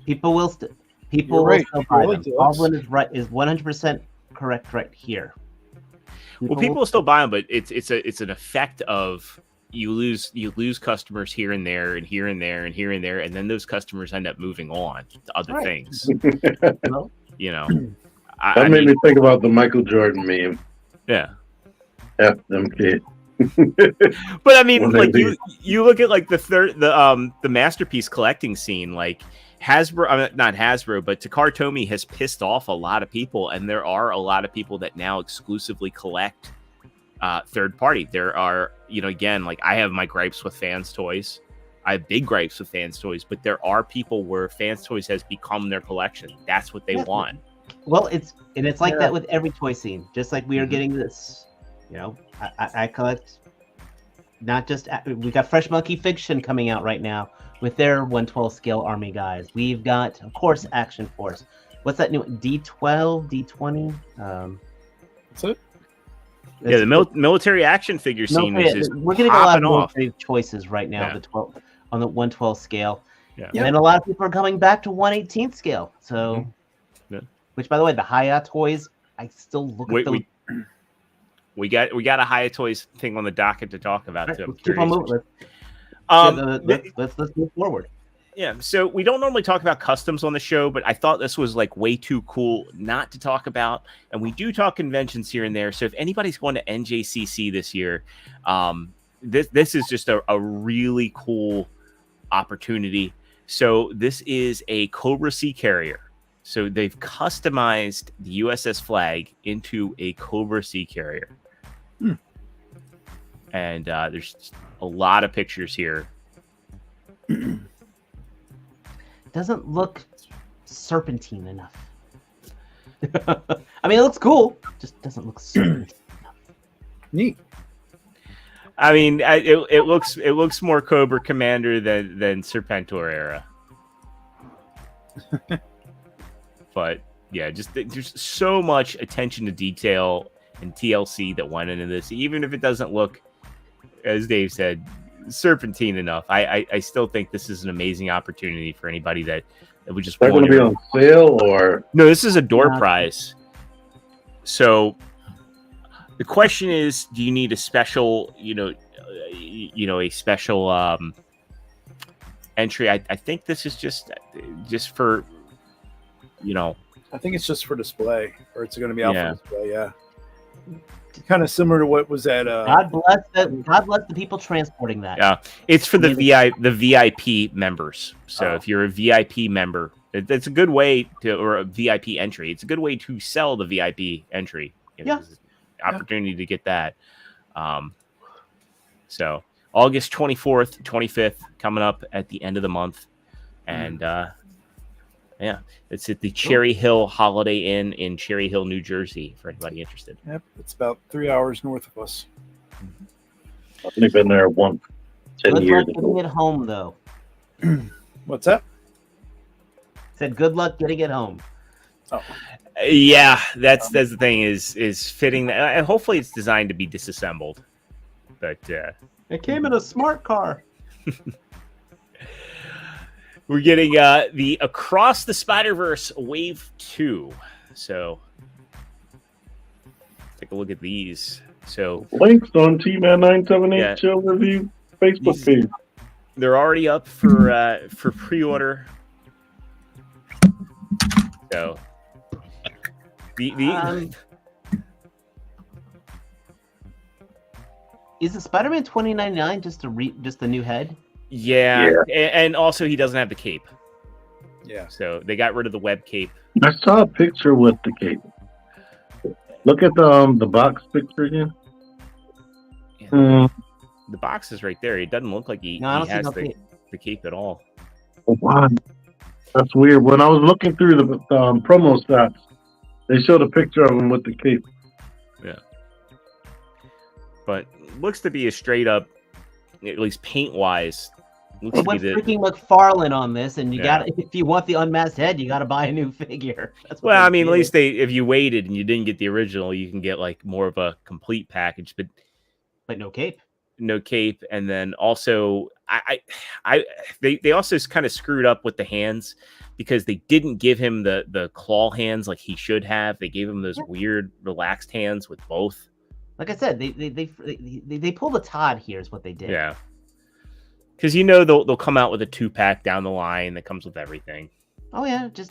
People will still buy them. Baldwin is 100% correct right here. People will still buy them, but it's an effect of you lose customers here and there and here and there and here and there, and then those customers end up moving on to other things. You know, that made me think about the Michael Jordan meme. Yeah, F them kids. But I mean, like you look at like the masterpiece collecting scene, like Hasbro, not Hasbro, but Takara Tomy has pissed off a lot of people, and there are a lot of people that now exclusively collect third party. There are, again, like I have my gripes with Fans Toys. I have big gripes with Fans Toys, but there are people where Fans Toys has become their collection. That's what they want. Well, it's like that with every toy scene. Just like we are getting this, I collect not just we got Fresh Monkey Fiction coming out right now with their 1/12 scale army guys. We've got, of course, Action Force. What's that new D12, D20? That's it. Yeah, the military action figure scene is just we're getting a lot of military choices right now. On the 1/12 scale, and then a lot of people are coming back to 1/18 scale. So, which, by the way, the Hiya toys, I still look at those. We got a Hiya toys thing on the docket to talk about. Too. Keep on moving. Let's move forward. Yeah, so we don't normally talk about customs on the show, but I thought this was like way too cool not to talk about. And we do talk conventions here and there. So if anybody's going to NJCC this year, this is just a really cool opportunity. So this is a Cobra Sea carrier. So they've customized the USS flag into a Cobra Sea carrier. And there's a lot of pictures here. Doesn't look serpentine enough. I mean, it looks cool. Just doesn't look serpentine enough. Neat. I mean, it looks more Cobra Commander than Serpentor era. But yeah, just there's so much attention to detail and TLC that went into this. Even if it doesn't look, as Dave said, serpentine enough, I still think this is an amazing opportunity for anybody that would just. They're going to be on sale, or no? This is a door prize. So the question is, do you need a special, a special entry? I think this is just for, I think it's just for display, or it's going to be out for display. Yeah. Kind of similar to what was that. God bless the people transporting that. Yeah, it's for the VIP members. So if you're a VIP member, it's a good way to, or a VIP entry. It's a good way to sell the VIP entry. Opportunity to get that. So August 24th, 25th coming up at the end of the month, and it's at the Cherry Hill Holiday Inn in Cherry Hill, New Jersey, for anybody interested. Yep, it's about 3 hours north of us. I've only been there once, 10 years ago. Getting it home, though. What's that? Said good luck getting it home. Oh. Yeah, that's the thing is fitting that, and hopefully it's designed to be disassembled. But it came in a smart car. We're getting the Across the Spider-Verse Wave 2. So take a look at these. So links on T-Man978 Chill Review Facebook page. They're already up for pre-order. So is the Spider-Man 2099 just a new head? Yeah. And also he doesn't have the cape. Yeah. So they got rid of the web cape. I saw a picture with the cape. Look at the box picture again. Yeah, The box is right there. It doesn't look like he No, I don't see has no cape. the cape at all. Wow. That's weird. When I was looking through the promo shots, they showed a picture of him with the cape. Yeah. But looks to be a straight up, at least paint wise. It went freaking McFarlane on this, and you got if you want the unmasked head, you got to buy a new figure. That's what well, I mean, at least if you waited and you didn't get the original, you can get like more of a complete package, but no cape. No cape, and then also they also kind of screwed up with the hands because they didn't give him the claw hands like he should have. They gave him those weird relaxed hands with both. Like I said, they pulled a Todd here is what they did. Yeah. Because they'll come out with a 2-pack down the line that comes with everything. Oh yeah, just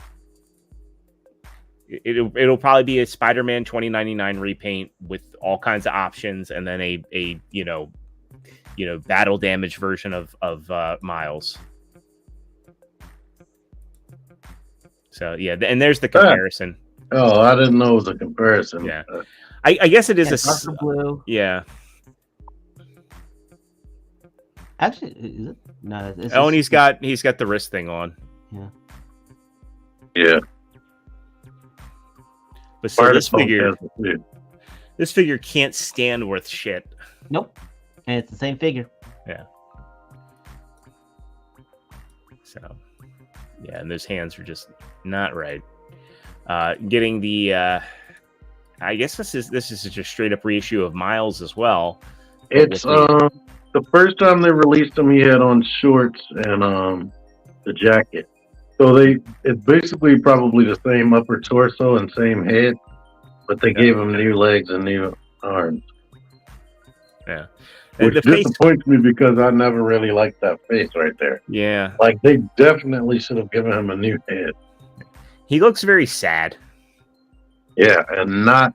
it'll probably be a Spider-Man 2099 repaint with all kinds of options, and then a battle damage version of Miles. So yeah, and there's the comparison. Oh, I didn't know it was a comparison. Yeah, I guess it is a blue. Yeah. Actually, is it? No. And he's got the wrist thing on. Yeah. Yeah. But so this figure can't stand worth shit. Nope. And it's the same figure. Yeah. So, yeah, and those hands are just not right. Getting the, I guess this is just a straight up reissue of Miles as well. It's the first time they released him, he had on shorts and the jacket. So it's basically probably the same upper torso and same head, but they gave him new legs and new arms. Yeah. Which disappoints me because I never really liked that face right there. Yeah. Like, they definitely should have given him a new head. He looks very sad. Yeah, and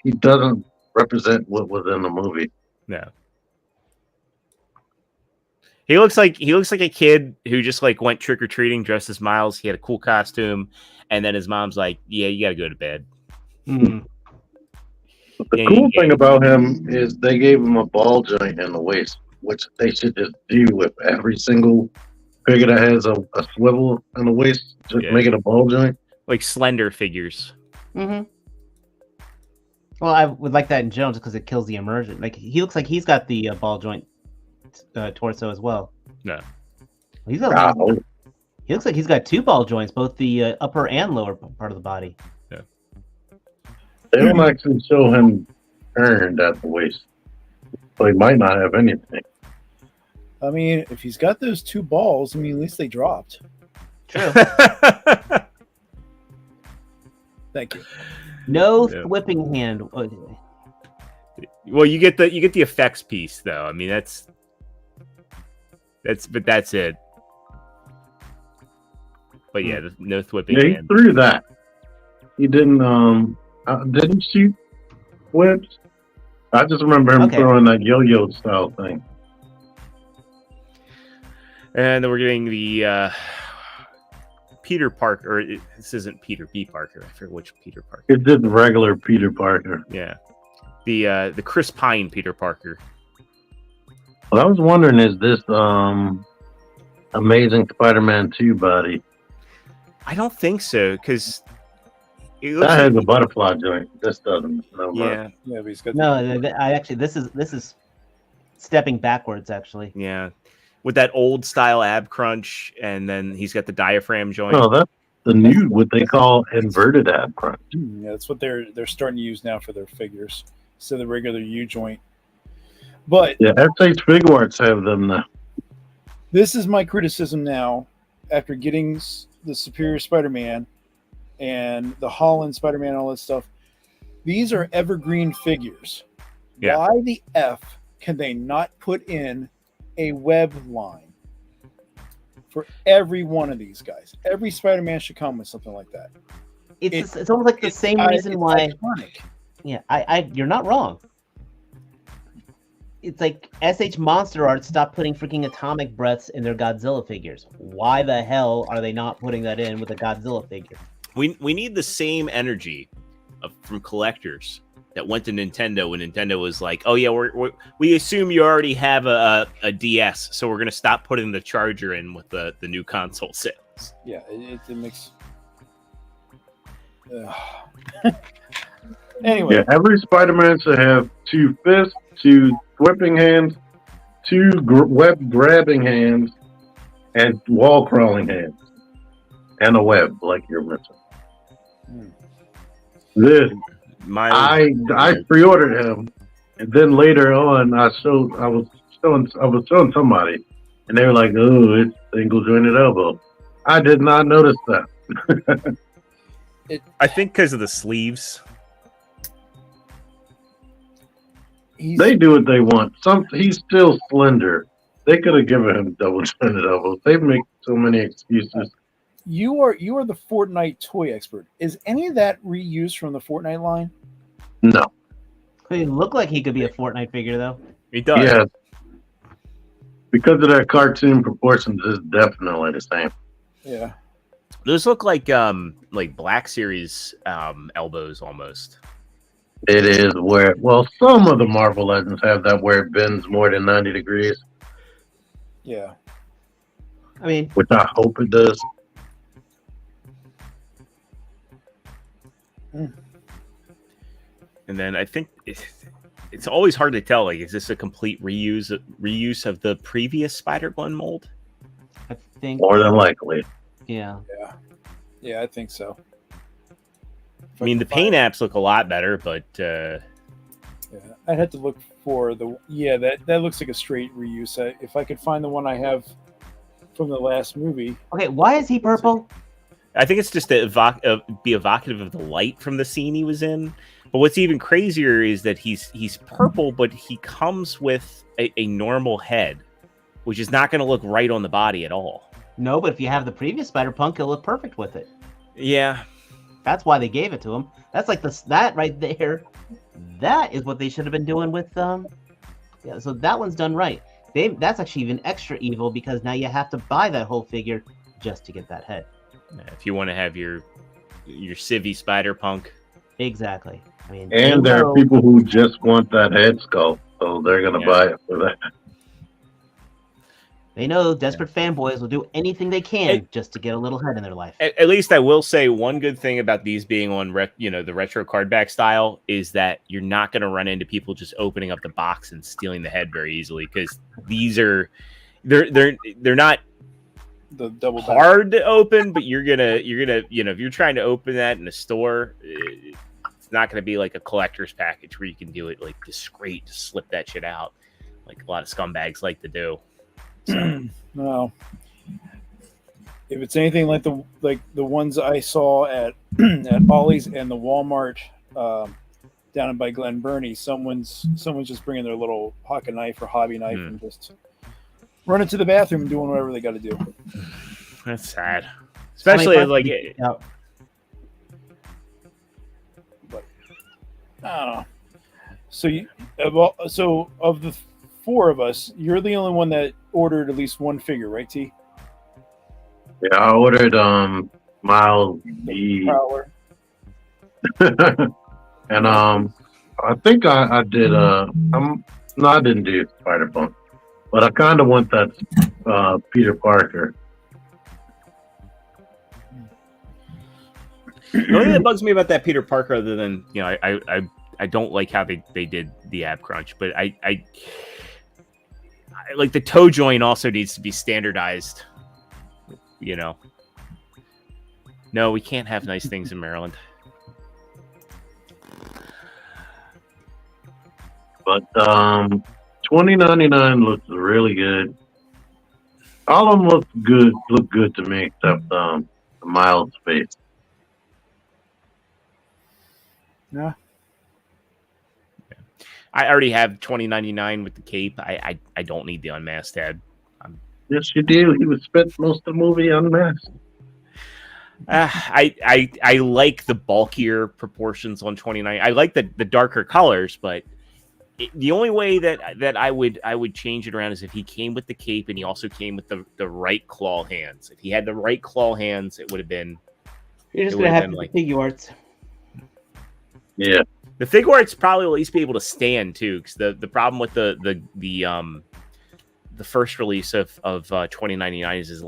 he doesn't represent what was in the movie. No. He looks like a kid who just like went trick or treating dressed as Miles. He had a cool costume, and then his mom's like, "Yeah, you got to go to bed." Mm-hmm. The cool thing about him is they gave him a ball joint in the waist, which they should just do with every single figure that has a swivel in the waist. Just make it a ball joint, like Slender figures. Mm-hmm. Well, I would like that in general just because it kills the immersion. Like he looks like he's got the ball joint torso as well. No, he looks like he's got 2 ball joints, both the upper and lower part of the body. Yeah, they don't actually show him turned at the waist, so he might not have anything. I mean, if he's got those 2 balls, I mean, at least they dropped. True. Thank you. No whipping hand. Well, you get the effects piece though. I mean, that's it. But yeah, no whipping. Yeah, he threw that. He didn't shoot whips. I just remember him throwing that yo-yo style thing. And then we're getting the Peter Parker. Or this isn't Peter B. Parker. I forget which Peter Parker. It's just regular Peter Parker. Yeah, the Chris Pine Peter Parker. Well, I was wondering, is this Amazing Spider-Man 2 body? I don't think so, because that has a butterfly joint. This doesn't. Yeah, but he's got. No, this is stepping backwards. Actually. Yeah, with that old style ab crunch, and then he's got the diaphragm joint. No, that's the new what they call inverted ab crunch. Yeah, that's what they're starting to use now for their figures. So the regular U joint. But yeah, SH Fig Arts have them now. This is my criticism now, after getting the Superior Spider-Man and the Holland Spider-Man and all that stuff. These are evergreen figures. Yeah. Why the F can they not put in a web line for every one of these guys? Every Spider-Man should come with something like that. It's almost like the same reason why. Iconic. Yeah, you're not wrong. It's like SH Monster Art stopped putting freaking atomic breaths in their Godzilla figures. Why the hell are they not putting that in with a Godzilla figure? We need the same energy from collectors that went to Nintendo when Nintendo was like, "Oh yeah, we assume you already have a DS, so we're gonna stop putting the charger in with the new console sales." Yeah, it makes. Yeah, every Spider-Man should have 2 fists, 2 whipping hands, 2 web grabbing hands, and wall crawling hands, and a web like you're missing. This I pre-ordered him, and then later on I was showing somebody, and they were like, "Oh, it's single jointed elbow." I did not notice that. I think because of the sleeves. They do what they want. He's still slender. They could have given him double jointed elbows. They make so many excuses. You are the Fortnite toy expert. Is any of that reused from the Fortnite line? No. He looked like he could be a Fortnite figure, though. He does. Yeah. Because of their cartoon proportions, it's definitely the same. Yeah. Those look like Black Series elbows almost. It is some of the Marvel Legends have that where it bends more than 90 degrees. Yeah. I mean, which I hope it does. And then I think it's always hard to tell. Like, is this a complete reuse of the previous Spider-Gwen mold? I think more than likely. Yeah. Yeah, I think so. I mean, the paint apps look a lot better, but yeah, I'd have to look for that looks like a straight reuse. If I could find the one I have from the last movie. Okay, why is he purple? I think it's just to be evocative of the light from the scene he was in. But what's even crazier is that he's purple, but he comes with a normal head, which is not going to look right on the body at all. No, but if you have the previous Spider-Punk, he'll look perfect with it. Yeah. That's why they gave it to him. That's like that right there. That is what they should have been doing with yeah, so that one's done right. That's actually even extra evil because now you have to buy that whole figure just to get that head. If you want to have your civvy Spider-Punk. Exactly. I mean, and there are people who just want that head sculpt, so they're gonna buy it for that. They know desperate fanboys will do anything they can just to get a little head in their life. At least I will say one good thing about these being on the retro card back style is that you're not going to run into people just opening up the box and stealing the head very easily, because these are they're not the double hard to open, but you're gonna if you're trying to open that in a store, it's not going to be like a collector's package where you can do it like discreet, just slip that shit out like a lot of scumbags like to do. So. No, if it's anything like the ones I saw at Ollie's and the Walmart down by Glen Burnie, someone's just bringing their little pocket knife or hobby knife and just running to the bathroom and doing whatever they got to do. That's sad, especially like. But I don't know. So of the 4 of us, you're the only one that ordered at least one figure, right, T? Yeah, I ordered Miles B. Prowler. And I think I did I didn't do Spider-Punk, but I kind of want that Peter Parker. The only thing that bugs me about that Peter Parker, other than I don't like how they did the ab crunch, but I like the toe joint also needs to be standardized. No, we can't have nice things in Maryland. But $20.99 looks really good. All of them look good to me except the Miles face. Yeah. I already have $20.99 with the cape. I don't need the unmasked head. Yes, you do. He was spent most of the movie unmasked. I like the bulkier proportions on 29. I like the darker colors, but the only way that I would change it around is if he came with the cape and he also came with the right claw hands. If he had the right claw hands, it would have been. You're just gonna have to figure arts. Yeah. The fig arts probably will at least be able to stand too, because the problem with the first release of 2099 is his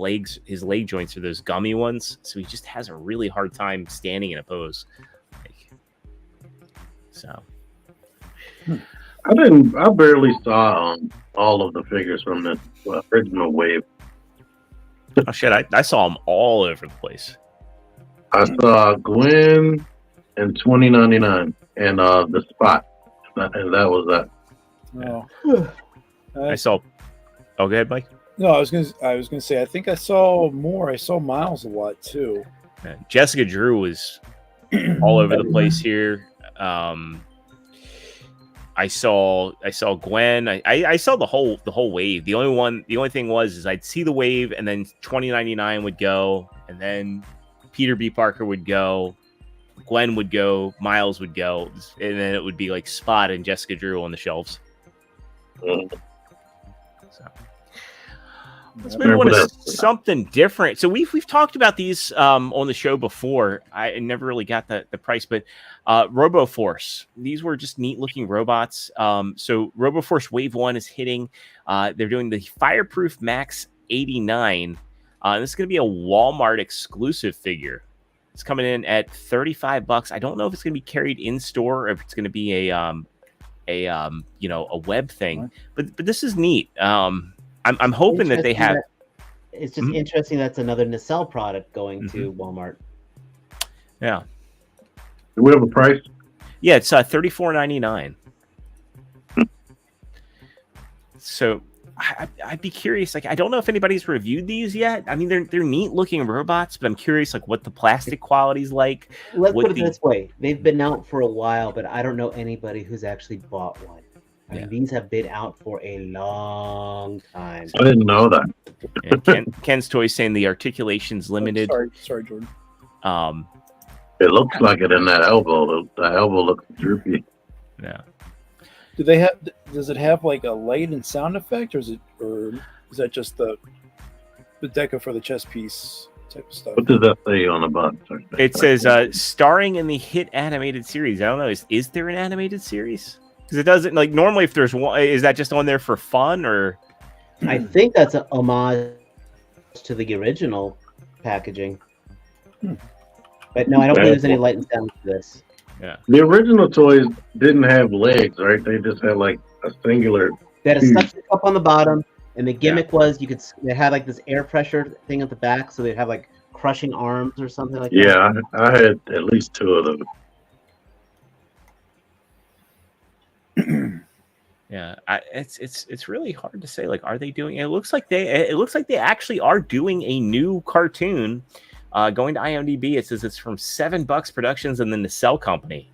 leg joints are those gummy ones, so he just has a really hard time standing in a pose. So I barely saw all of the figures from the original wave. oh shit, I saw them all over the place. I saw Gwen in 2099 and the Spot, and that was that. Oh. I saw. Oh, go ahead, Mike. No, I was gonna say I think I saw more. I saw Miles a lot too. Yeah, Jessica Drew was all over the place here. I saw Gwen. I saw the whole wave. The only thing was I'd see the wave, and then 2099 would go, and then Peter B. Parker would go, Gwen would go, Miles would go, and then it would be like Spot and Jessica Drew on the shelves. So let's move on to something different. So we've talked about these on the show before. I never really got the price, but RoboForce. These were just neat looking robots. So RoboForce Wave 1 is hitting. They're doing the Fireproof Max 89. This is going to be a Walmart exclusive figure. It's coming in at $35. I don't know if it's going to be carried in store or if it's going to be a web thing. But this is neat. I'm hoping that they have. It's just interesting. That's another nacelle product going to Walmart. Yeah. Do we have a price? Yeah, it's $34.99. So I'd be curious. Like, I don't know if anybody's reviewed these yet. I mean, they're neat looking robots, but I'm curious like what the plastic quality's like. Let's put it this way: they've been out for a while, but I don't know anybody who's actually bought one. I mean, these have been out for a long time. I didn't know that. Yeah, Ken's Toys saying the articulation's limited. Sorry, Jordan. It looks like it in that elbow. The elbow looks droopy. Yeah. Does it have like a light and sound effect, or is that just the deca for the chest piece type of stuff? What does that say on the bottom? It says starring in the hit animated series. I don't know. Is there an animated series? Because it doesn't like normally if there's one, is that just on there for fun or? I think that's a homage to the original packaging. But no, I don't believe there's any light and sound to this. Yeah. The original toys didn't have legs, right? They just had like a singular. They had a suction cup on the bottom, and the gimmick was they had like this air pressure thing at the back, so they'd have like crushing arms or something like that. Yeah, I had at least two of them. Yeah, it's really hard to say. Like, are they doing? It looks like they actually are doing a new cartoon. Going to IMDb, it says it's from $7 Productions and then the Cell Company.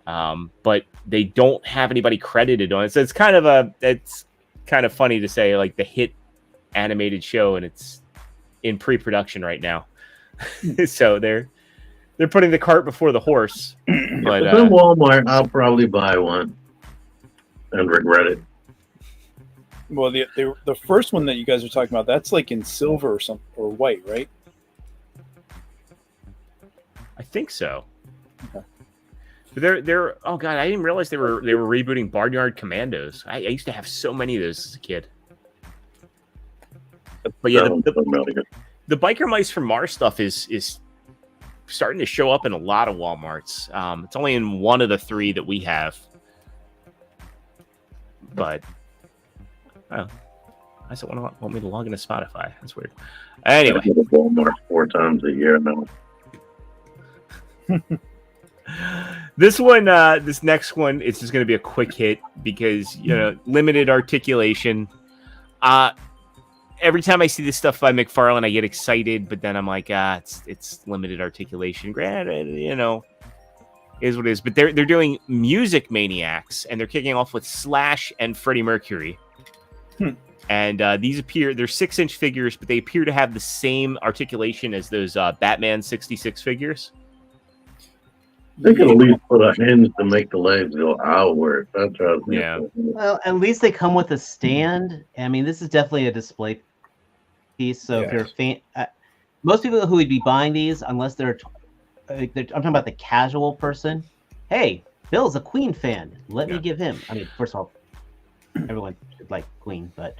But they don't have anybody credited on it, so it's kind of funny to say like the hit animated show, and it's in pre-production right now. So they're putting the cart before the horse. But if it's in Walmart, I'll probably buy one and regret it. Well, the first one that you guys are talking about, that's like in silver or something or white, right? I think so. Okay. But they're oh god, I didn't realize they were rebooting Barnyard Commandos. I used to have so many of those as a kid. But yeah, the Biker Mice from Mars stuff is starting to show up in a lot of Walmarts. It's only in one of the three that we have. But I just want me to log into Spotify. That's weird. Anyway, I go to Walmart 4 times a year now. This next one, it's just going to be a quick hit because limited articulation. Every time I see this stuff by McFarlane, I get excited, but then I'm like, it's limited articulation. Granted, is what it is. But they're doing Music Maniacs, and they're kicking off with Slash and Freddie Mercury. And they're 6-inch figures, but they appear to have the same articulation as those Batman 66 figures. They could at least put a hinge to make the legs go outward. That's Well, at least they come with a stand. I mean, this is definitely a display piece. So if you're a fan, most people who would be buying these, unless I'm talking about the casual person. Hey, Bill's a Queen fan. Let me Yeah. give him. I mean, first of all, everyone should like Queen, but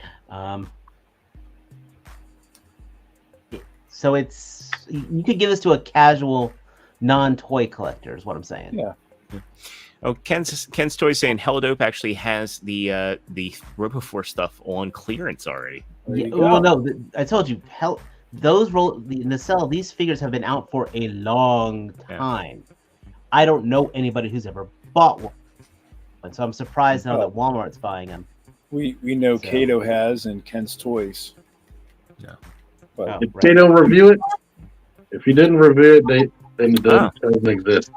so it's you could give this to a casual, non-toy collector. Is what I'm saying. Yeah. Oh, Ken's Toy saying Helidope actually has the RoboForce stuff on clearance already. There Yeah, you go. well, no, I told you, these figures have been out for a long time. I don't know anybody who's ever bought one, and so I'm surprised now that Walmart's buying them. We know So- Kato has and Ken's Toys. Yeah. But Oh, Did right. Kato review it? If he didn't review it, then it doesn't exist.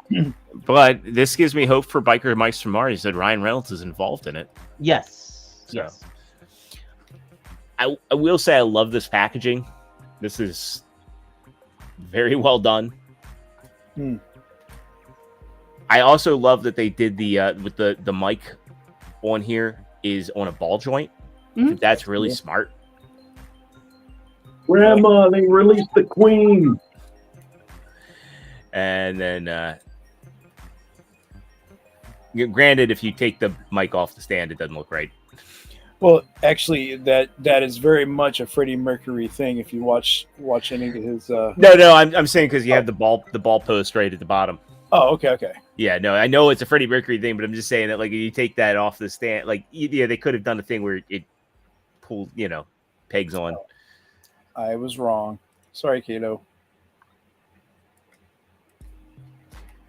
But this gives me hope for Biker Mike's from Mars. He said Ryan Reynolds is involved in it. Yes, So- yes. I will say I love this packaging. This is very well done. Hmm. I also love that they did the with the mic on here is on a ball joint. Mhm. That's really Yeah. smart. Grandma, they released the Queen. And then, granted, if you take the mic off the stand, it doesn't look right. well, actually, that is very much a Freddie Mercury thing. If you watch any of his. No, I'm saying because you have the ball post right at the bottom. Oh, okay. Yeah, no, I know it's a Freddie Mercury thing, but I'm just saying that like if you take that off the stand, like yeah, they could have done a thing where it pulled, pegs on. I was wrong. Sorry, Kato.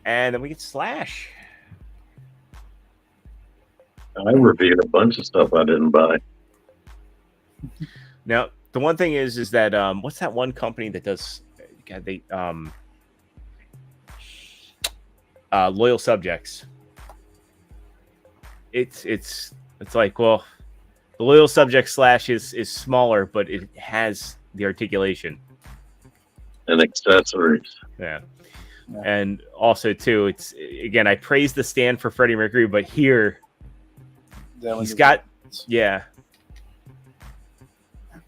And then we get Slash. I reviewed a bunch of stuff I didn't buy. Now, the one thing is that what's that one company that does? God, they Loyal Subjects. It's like, well, the Loyal Subject Slash is smaller, but it has the articulation. And accessories. Yeah. Yeah. And also too, it's again, I praise the stand for Freddie Mercury, but here That he's one's- got, yeah.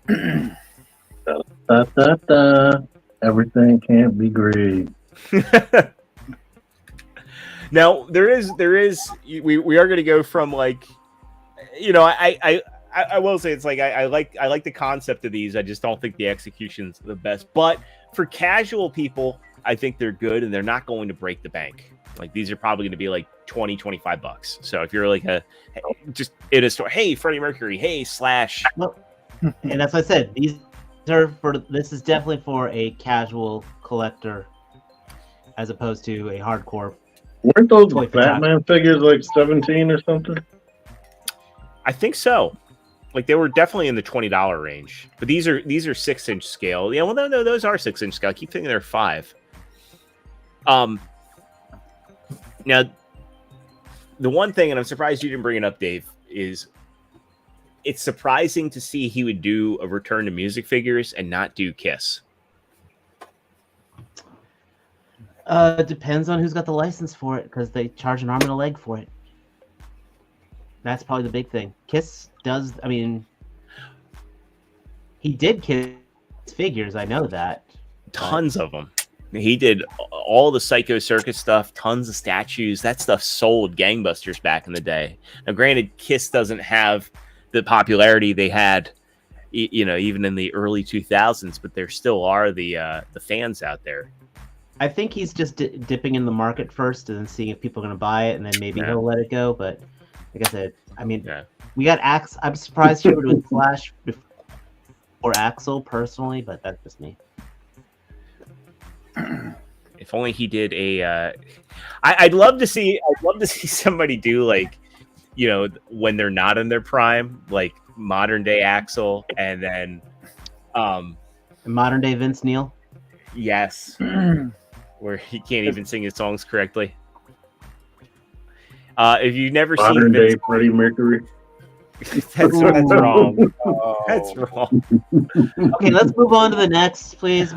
Da, da, da. Everything can't be great. Now there is we are going to go from like, I will say it's like I like the concept of these. I just don't think the execution's the best. But for casual people, I think they're good and they're not going to break the bank. Like these are probably going to be like $20-$25. So if you're like just in a store, hey, Freddie Mercury, hey, Slash. And that's what I said. This is definitely for a casual collector, as opposed to a hardcore. Weren't those Toy Batman figures like 17 or something? I think so. Like they were definitely in the $20 range. But these are 6-inch scale. Yeah, well, no, those are 6-inch scale. I keep thinking they're 5. Now, the one thing, and I'm surprised you didn't bring it up, Dave, is it's surprising to see he would do a return to music figures and not do Kiss. Depends on who's got the license for it, because they charge an arm and a leg for it. That's probably the big thing. Kiss does. I mean, he did Kiss figures. I know that. Tons of them. He did all the Psycho Circus stuff, tons of statues. That stuff sold gangbusters back in the day. Now, granted, Kiss doesn't have the popularity they had, even in the early 2000s, but there still are the fans out there. I think he's just dipping in the market first and then seeing if people are going to buy it, and then maybe Yeah. he'll let it go. But like I said, I mean, Yeah. we got Axe. I'm surprised you were doing Slash before Axel personally, but that's just me. If only he did a. I'd love to see. I'd love to see somebody do like, when they're not in their prime, like modern day Axel, and then, Modern day Vince Neil. yes, where he can't even sing his songs correctly. If you've never Modern seen day Vince, Freddie Mercury. that's wrong. Oh, That's wrong. Okay, let's move on to the next, please.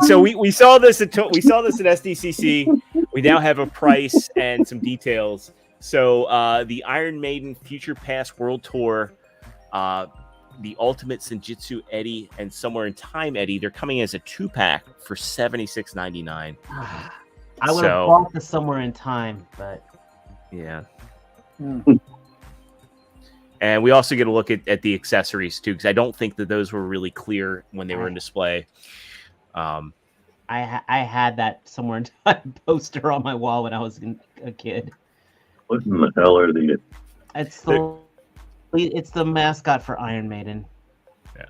So we saw this at SDCC. We now have a price and some details. So the Iron Maiden Future Past World Tour, the Ultimate Senjutsu Eddie, and Somewhere in Time Eddie, they're coming as a 2-pack for $76.99. I would have bought this somewhere in time, but Yeah. Hmm. And we also get a look at the accessories too, because I don't think that those were really clear when they were in display. I had that somewhere in time poster on my wall when I was a kid. What in the hell are these? It's the mascot for Iron Maiden. Yeah.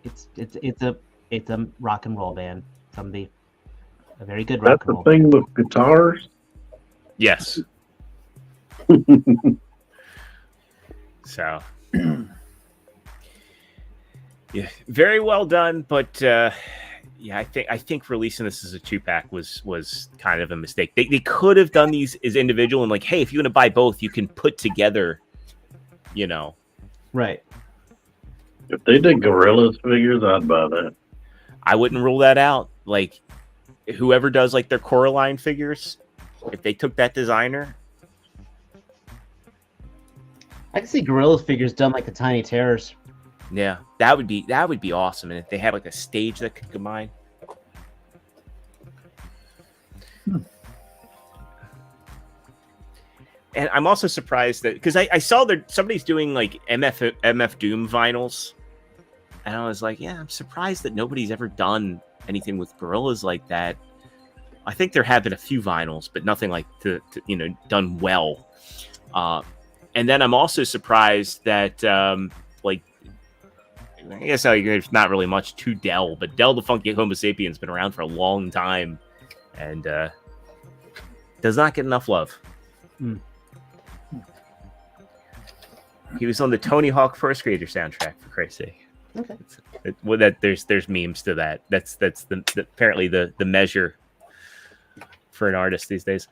It's a rock and roll band from a very good That's rock and the roll thing band. with guitars. Yes. So, yeah, very well done. But yeah, I think releasing this as a 2-pack was kind of a mistake. They could have done these as individual and like, hey, if you want to buy both, you can put together, Right. If they did Gorillas figures, I'd buy that. I wouldn't rule that out. Like, whoever does like their Coraline figures, if they took that designer. I can see Gorillaz figures done like the Tiny Terrors. Yeah, that would be awesome. And if they had like a stage that could combine. And I'm also surprised that because I saw that somebody's doing like MF Doom vinyls, and I was like, yeah, I'm surprised that nobody's ever done anything with Gorillaz like that. I think there have been a few vinyls, but nothing like to done well. And then I'm also surprised that like I guess there's not really much to Del, but Del the Funky Homo Sapiens has been around for a long time and does not get enough love. He was on the Tony Hawk First Grader soundtrack, for Christ's sake. Okay. There's memes to that. That's apparently the measure for an artist these days.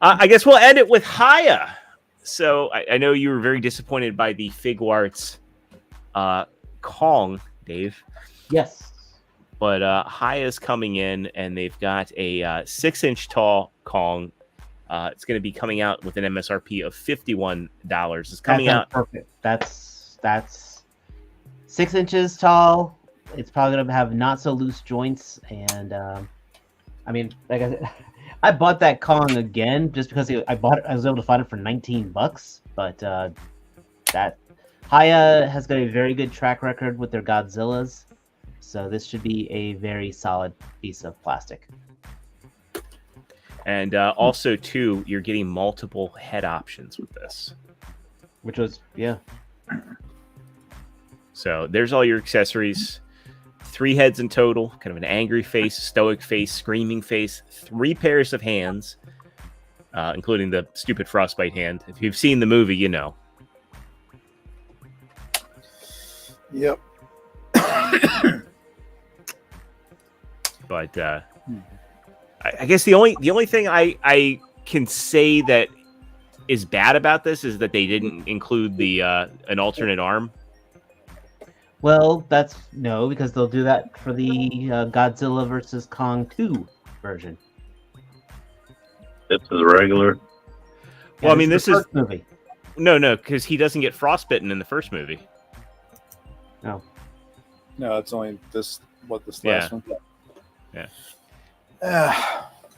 I guess we'll end it with Haya. So I know you were very disappointed by the Figuarts Kong, Dave. Yes. But Haya's coming in, and they've got a 6-inch tall Kong. It's going to be coming out with an MSRP of $51. It's coming out perfect. That's 6 inches tall. It's probably going to have not so loose joints, and I mean, like I said, I bought that Kong again just because I was able to find it for $19. But that Haya has got a very good track record with their Godzillas, so this should be a very solid piece of plastic. And also, too, you're getting multiple head options with this. Which was, yeah. So there's all your accessories. 3 heads in total, kind of an angry face, stoic face, screaming face, 3 pairs of hands, including the stupid frostbite hand. If you've seen the movie, you know. Yep. But I guess the only thing I can say that is bad about this is that they didn't include the an alternate arm. Well, because they'll do that for the Godzilla vs. Kong 2 version. It's a regular. Well, I mean, this is movie. No, because he doesn't get frostbitten in the first movie. No. No, it's only this last one. Yeah.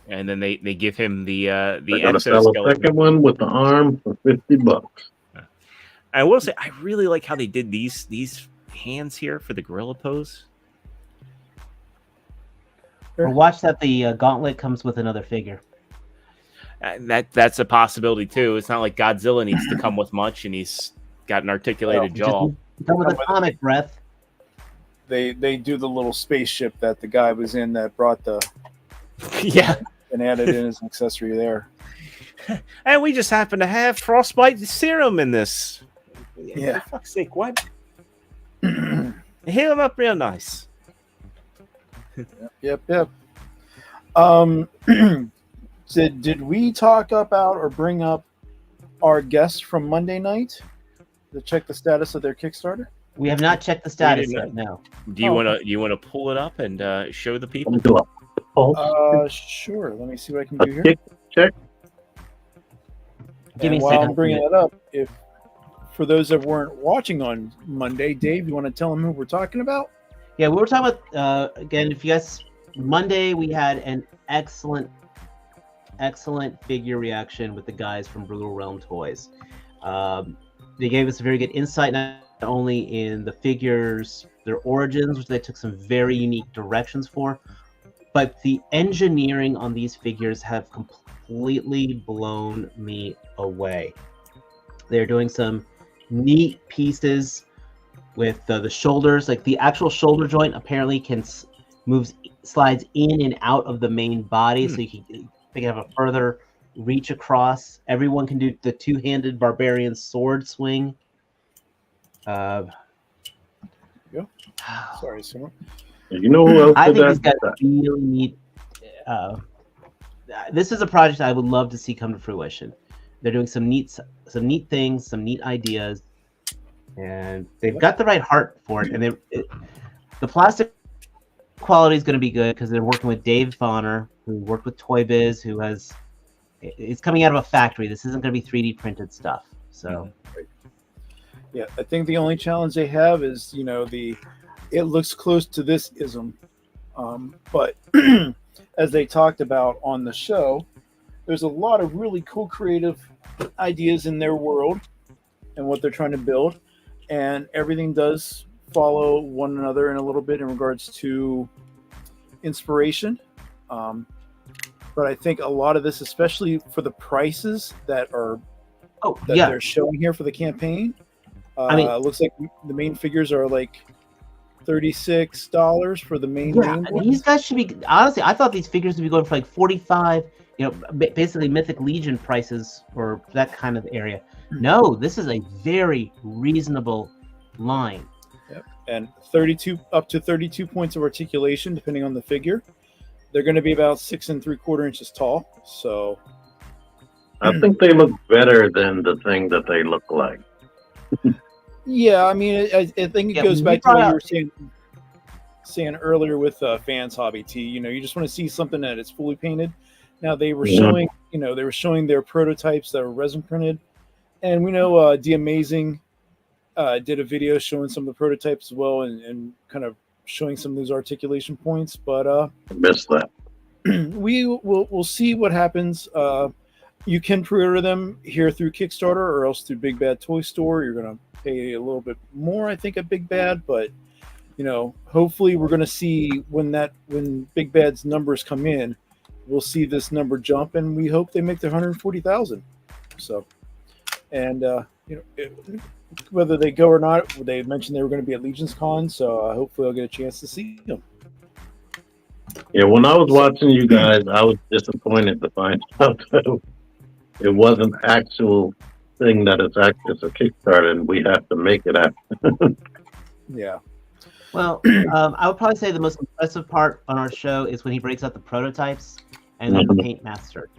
And then they give him the They're gonna sell a exoskeleton. second one with the arm for $50. I will say I really like how they did these hands here for the gorilla pose. Or watch that the gauntlet comes with another figure. That's a possibility too. It's not like Godzilla needs to come with much, and he's got an articulated jaw. Come with atomic breath. They do the little spaceship that the guy was in that brought the Yeah, and added in as an accessory there. and we just happen to have frostbite serum in this. Yeah. For fuck's sake, what? Heal him up real nice. Yep. Did we talk about or bring up our guests from Monday night to check the status of their Kickstarter? We have not checked the status yet. No. Do you want to pull it up and show the people? Do a pulse Sure. Let me see what I can a do here. kick check. Give me And a while second. I'm bringing that up, if for those that weren't watching on Monday, Dave, you want to tell them who we're talking about? Yeah, we were talking about again. If you guys, Monday we had an excellent excellent figure reaction with the guys from Brutal Realm Toys. They gave us a very good insight not only in the figures, their origins, which they took some very unique directions for, but the engineering on these figures have completely blown me away. They're doing some neat pieces with the shoulders, like the actual shoulder joint apparently slides in and out of the main body, so they can have a further reach across. Everyone can do the two-handed barbarian sword swing. Yeah. Sorry, Simon. You know who else I did think these that? guys really need. This is a project I would love to see come to fruition. They're doing some neat things, some neat ideas, and they've got the right heart for it. And the plastic quality is going to be good because they're working with Dave Bonner, who worked with Toy Biz, who has. It's coming out of a factory. This isn't going to be 3D printed stuff. So. Yeah, I think the only challenge they have is, it looks close to this ism. But as they talked about on the show, there's a lot of really cool creative ideas in their world and what they're trying to build. And everything does follow one another in a little bit in regards to inspiration. But I think a lot of this, especially for the prices that they're showing here for the campaign, it looks like the main figures are like $36 for the main. These guys should be, honestly, I thought these figures would be going for like 45, basically Mythic Legion prices or that kind of area. No, this is a very reasonable line. Yep. And 32 up to 32 points of articulation, depending on the figure. They're going to be about 6 3/4 inches tall. So I think they look better than the thing that they look like. Yeah, I mean, I think it goes back to what you were saying earlier with Fans Hobby T. You just want to see something that is fully painted. Now they were showing, their prototypes that were resin printed, and we know The Amazing did a video showing some of the prototypes as well, and kind of showing some of those articulation points. But I missed that. we'll see what happens. You can pre-order them here through Kickstarter or else through Big Bad Toy Store. You're going to pay a little bit more, I think, at Big Bad, but hopefully we're going to see when Big Bad's numbers come in, we'll see this number jump, and we hope they make the 140,000. So, and whether they go or not, they mentioned they were going to be at Legion's Con, so hopefully I'll get a chance to see them. Yeah, when I was watching you guys, I was disappointed to find out that it wasn't actual thing that it's a Kickstarter, and we have to make it happen. Yeah. Well, I would probably say the most impressive part on our show is when he breaks out the prototypes and then Paint Master.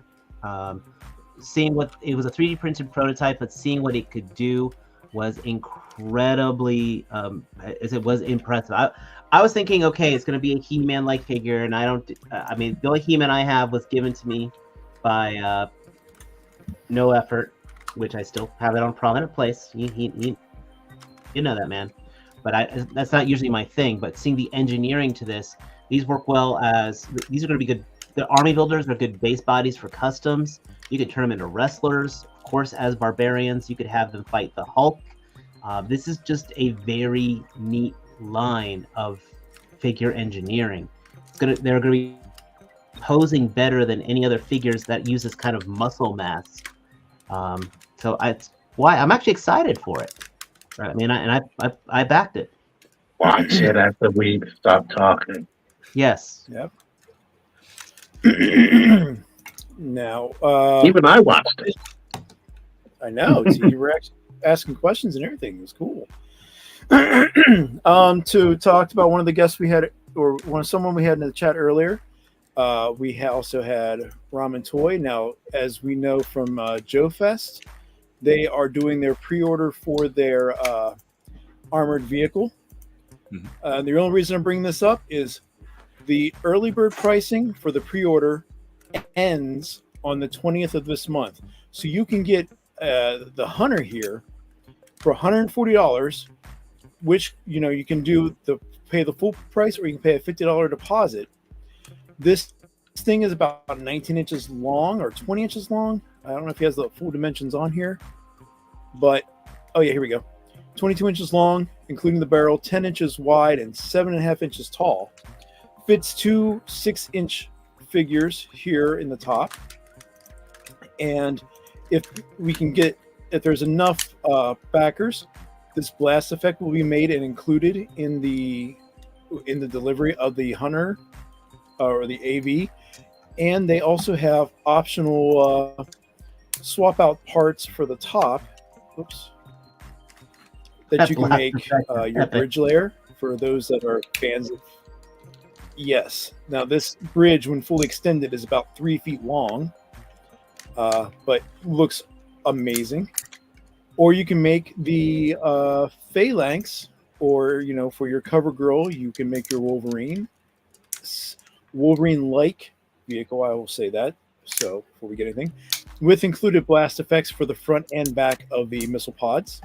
Seeing what it was a 3D printed prototype, but seeing what it could do was incredibly, as it was impressive. I was thinking, okay, it's going to be a He-Man like figure, and the only He-Man I have was given to me by No Effort, which I still have it on prominent place. You know that, man. But that's not usually my thing. But seeing the engineering to this, these work well these are going to be good. The army builders are good base bodies for customs. You could turn them into wrestlers. Of course, as barbarians, you could have them fight the Hulk. This is just a very neat line of figure engineering. They're going to be posing better than any other figures that use this kind of muscle mass. So I'm actually excited for it. I mean, I backed it. Watch it after we stop talking. Yes. Yep. Now, even I watched it. I know. You were actually asking questions and everything. It was cool. To talk about one of the guests we had, or someone we had in the chat earlier, we also had Ramen Toy. Now, as we know from Joe Fest, they are doing their pre-order for their armored vehicle. Mm-hmm. The only reason I'm bringing this up is the early bird pricing for the pre-order ends on the 20th of this month. So you can get the Hunter here for $140, which you can pay the full price, or you can pay a $50 deposit. This thing is about 19 inches long or 20 inches long. I don't know if he has the full dimensions on here, but oh yeah, here we go. 22 inches long, including the barrel, 10 inches wide, and 7.5 inches tall. Fits two 6-inch figures here in the top. And if there's enough backers, this blast effect will be made and included in the delivery of the Hunter or the AV. And they also have optional swap out parts for the top. Oops. That you can make your bridge layer for those that are fans of. Yes. Now this bridge, when fully extended, is about 3 feet long, but looks amazing. Or you can make the phalanx, or for your cover girl, you can make your Wolverine-like vehicle. I will say that. So before we get anything, with included blast effects for the front and back of the missile pods.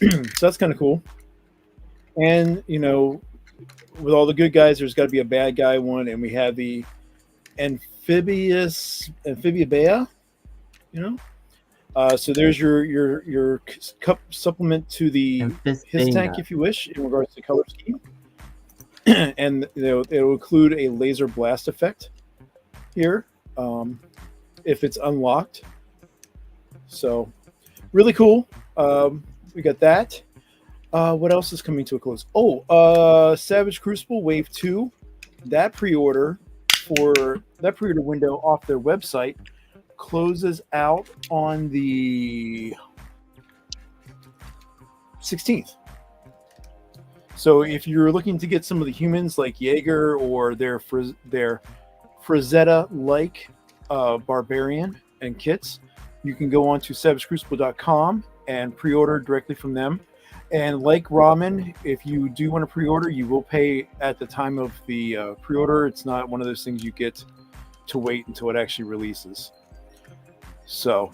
So that's kind of cool. And with all the good guys, there's got to be a bad guy one, and we have the amphibia so there's your cup supplement to his tank, if you wish, in regards to color scheme. And it'll include a laser blast effect here if it's unlocked. So really cool. We got that. What else is coming to a close? Savage Crucible Wave 2. That pre-order window off their website closes out on the 16th. So if you're looking to get some of the humans like Jaeger or their Frazetta-like Barbarian and kits, you can go on to savagecrucible.com and pre-order directly from them. And like Ramen, if you do want to pre-order, you will pay at the time of the pre-order. It's not one of those things you get to wait until it actually releases. So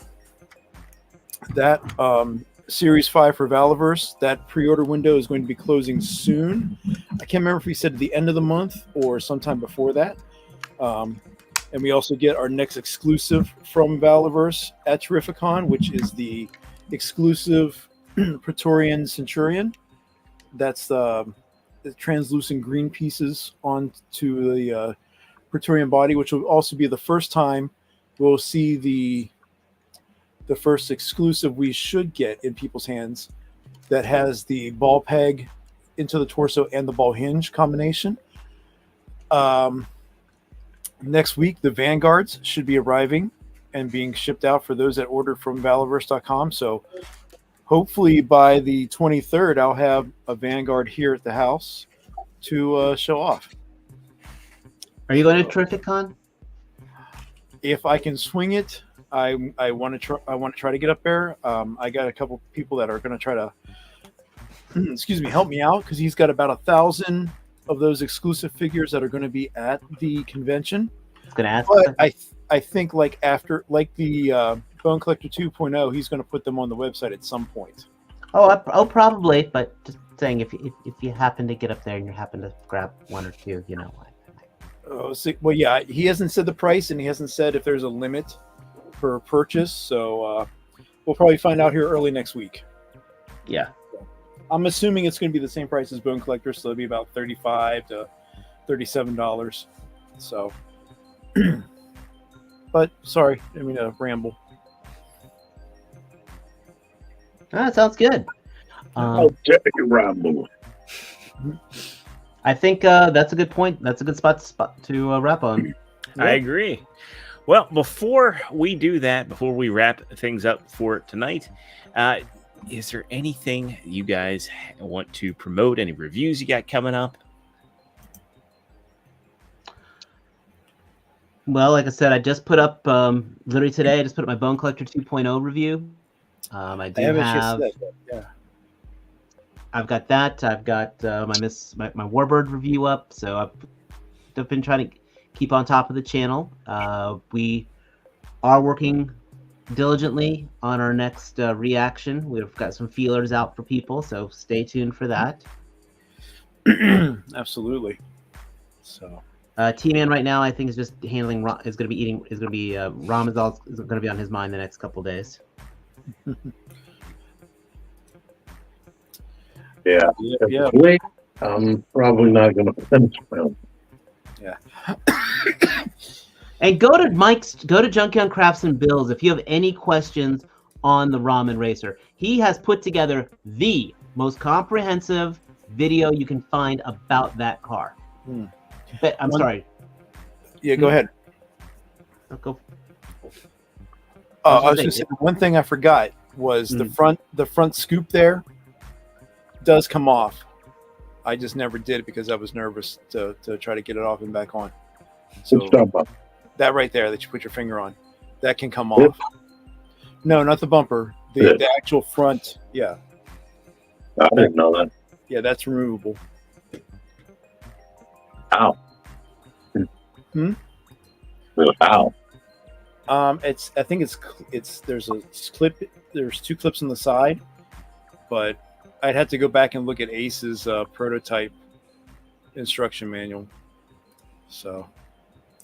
that Series 5 for Valiverse, that pre-order window is going to be closing soon. I can't remember if we said at the end of the month or sometime before that. And we also get our next exclusive from Valiverse at Terrificon, which is the exclusive Praetorian Centurion. That's the translucent green pieces onto the Praetorian body, which will also be the first time we'll see the first exclusive we should get in people's hands that has the ball peg into the torso and the ball hinge combination. Next week, the Vanguards should be arriving and being shipped out for those that ordered from Valiverse.com. So hopefully by the 23rd, I'll have a Vanguard here at the house to show off. Are you going to Terrificon? If I can swing it, I want to try. I want to try to get up there. I got a couple people that are going to try to, help me out, because he's got about 1,000 of those exclusive figures that are going to be at the convention. I was going to ask. But I think like the Bone Collector 2.0, he's going to put them on the website at some point. Probably. But just saying, if you happen to get up there and you happen to grab one or two, Well, yeah, he hasn't said the price, and he hasn't said if there's a limit per purchase. So we'll probably find out here early next week. Yeah. I'm assuming it's going to be the same price as Bone Collector, so it'll be about $35 to $37. So, but sorry, I mean to ramble. That sounds good. Ramble. I think that's a good point. That's a good spot to wrap on. I agree. Well, before we do that, before we wrap things up for tonight, is there anything you guys want to promote? Any reviews you got coming up? Well, like I said, I just put up literally today. I just put up my Bone Collector 2.0 review. I I've got that. I've got my Warbird review up. So I've been trying to keep on top of the channel. We are working diligently on our next reaction. We've got some feelers out for people, so stay tuned for that. Absolutely. So T-Man right now, I think, is just handling. Is going to be eating. Is going to be ramen is going to be on his mind the next couple days. Yeah. Yeah. Wait, I'm probably not going to finish film. Yeah. And go to Junkion Crafts and Bills if you have any questions on the Ramen Racer. He has put together the most comprehensive video you can find about that car. But I'm sorry. Yeah, go ahead. Go. I was going to say, one thing I forgot was the front scoop there does come off. I just never did it because I was nervous to try to get it off and back on. So that right there that you put your finger on, that can come off. No, not the bumper. The actual front. Yeah. I didn't know that. Yeah, that's removable. Ow. Ow. I think it's there's a clip. There's 2 clips on the side, but I'd have to go back and look at Ace's prototype instruction manual. So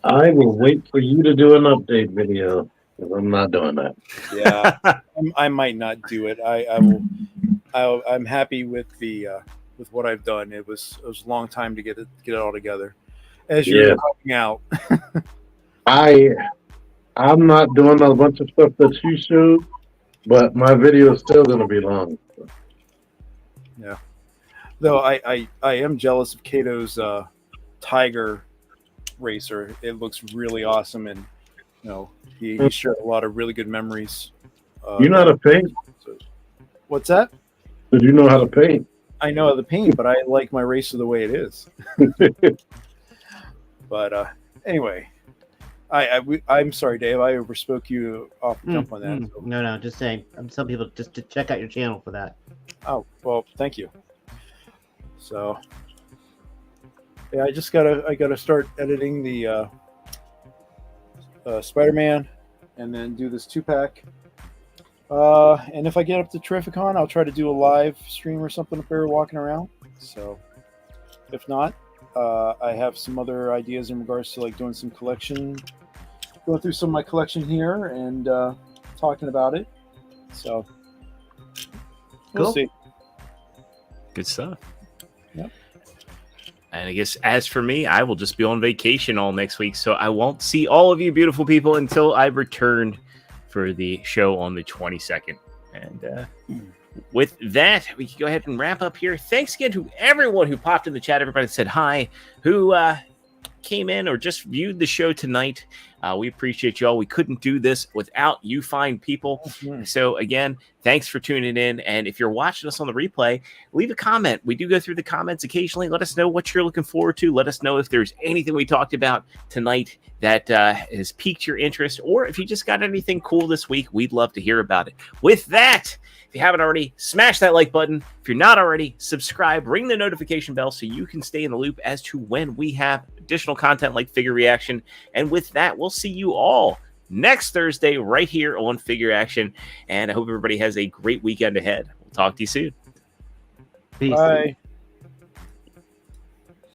I will wait for you to do an update video, because I'm not doing that. Yeah, I might not do it. I will. I'm happy with with what I've done. It was a long time to get it all together. As you're helping out, I'm not doing a bunch of stuff that you showed, but my video is still going to be long. Yeah. Though I am jealous of Kato's Tiger Racer. It looks really awesome, and he shared a lot of really good memories. You know how to paint? What's that? Did you know how to paint? I know how to paint, but I like my Racer the way it is. But anyway, I'm sorry, Dave. I overspoke you off the jump on that. So. No, just saying. Some people just to check out your channel for that. Oh well, thank you. So yeah, I gotta start editing the Spider-Man, and then do this 2-pack. And if I get up to Terrificon, I'll try to do a live stream or something up there walking around. So if not, I have some other ideas in regards to like doing some collection, going through some of my collection here and talking about it. So we'll see. Good stuff. Yep. And I guess as for me, I will just be on vacation all next week, so I won't see all of you beautiful people until I return for the show on the 22nd. And with that, we can go ahead and wrap up here. Thanks again to everyone who popped in the chat, everybody that said hi, who came in or just viewed the show tonight. We appreciate you all. We couldn't do this without you fine people. So again, thanks for tuning in. And if you're watching us on the replay, leave a comment. We do go through the comments occasionally. Let us know what you're looking forward to. Let us know if there's anything we talked about tonight that has piqued your interest, or if you just got anything cool this week, we'd love to hear about it. With that, if you haven't already, smash that like button. If you're not already, subscribe, ring the notification bell so you can stay in the loop as to when we have additional content like Figure Reaction. And with that, we'll see you all next Thursday right here on Figure Action. And I hope everybody has a great weekend ahead. We'll talk to you soon. Peace. Bye.